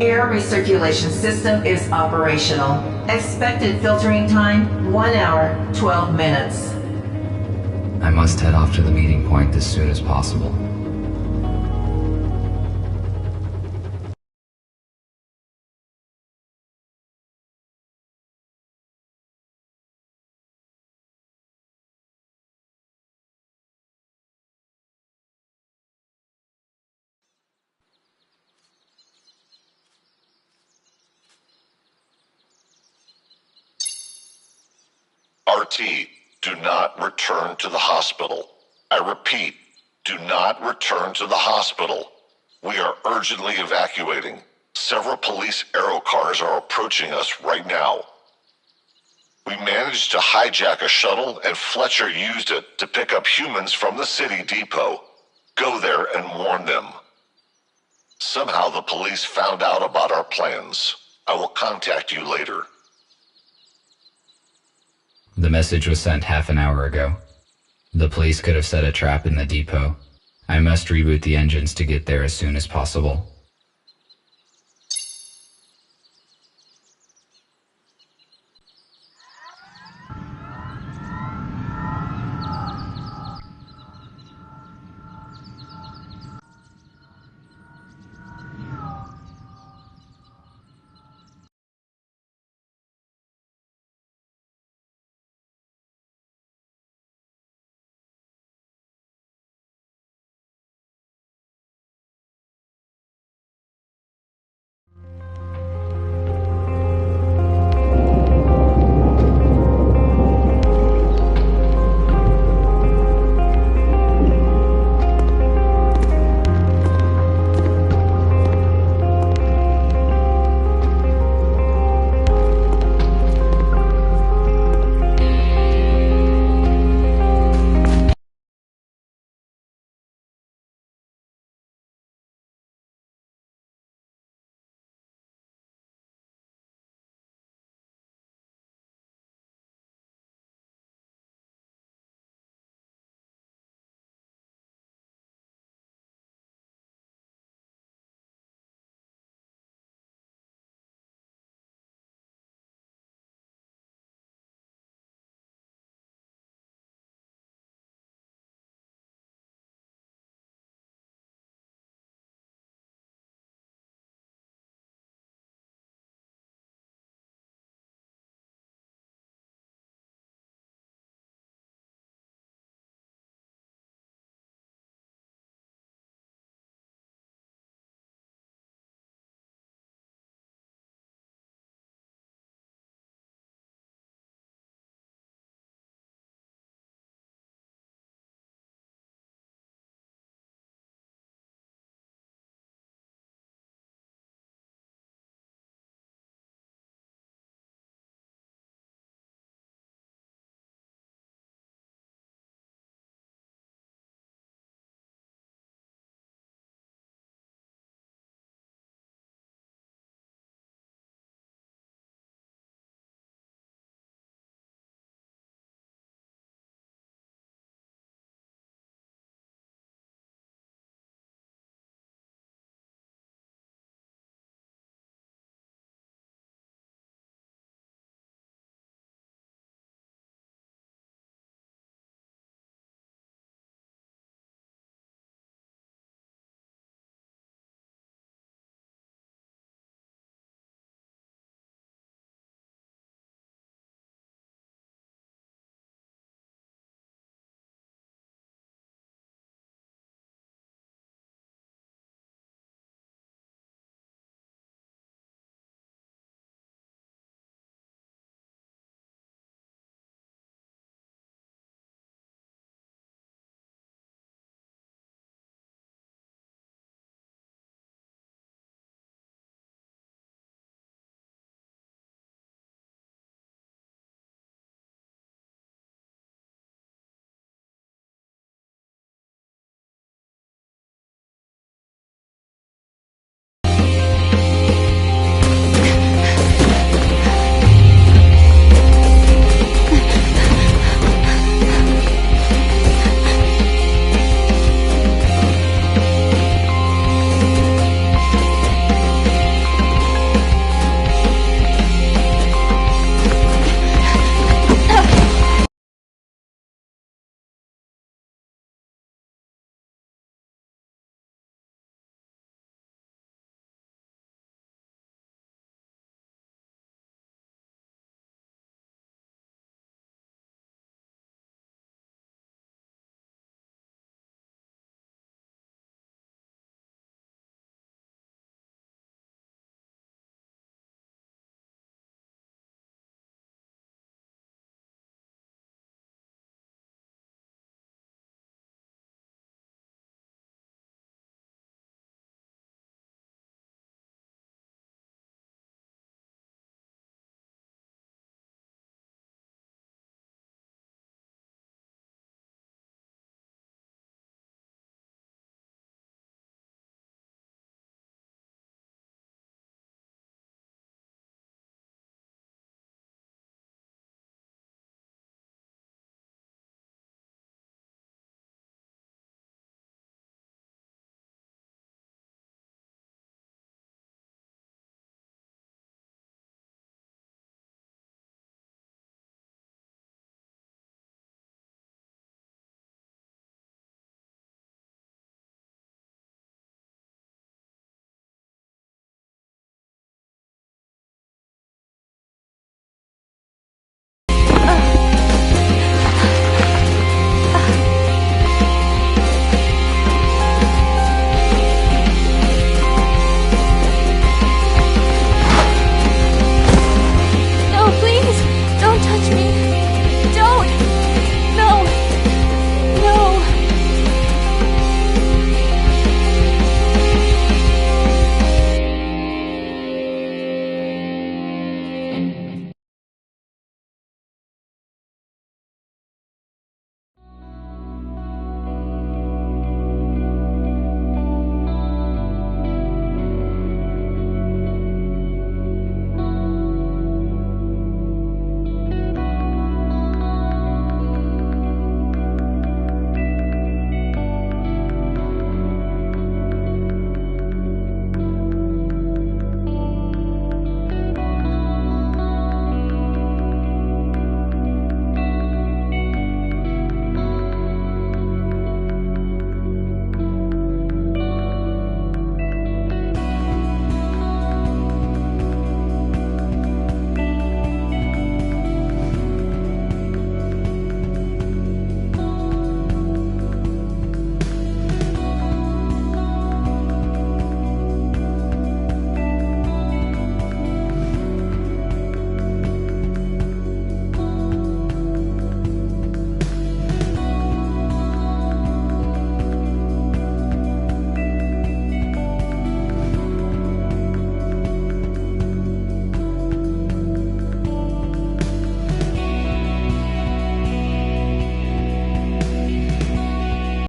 Air recirculation system is operational. Expected filtering time, 1 hour, 12 minutes. I must head off to the meeting point as soon as possible. RT, do not return to the hospital. I repeat, do not return to the hospital. We are urgently evacuating. Several police aero cars are approaching us right now. We managed to hijack a shuttle and Fletcher used it to pick up humans from the city depot. Go there and warn them. Somehow the police found out about our plans. I will contact you later. The message was sent half an hour ago. The police could have set a trap in the depot. I must reboot the engines to get there as soon as possible.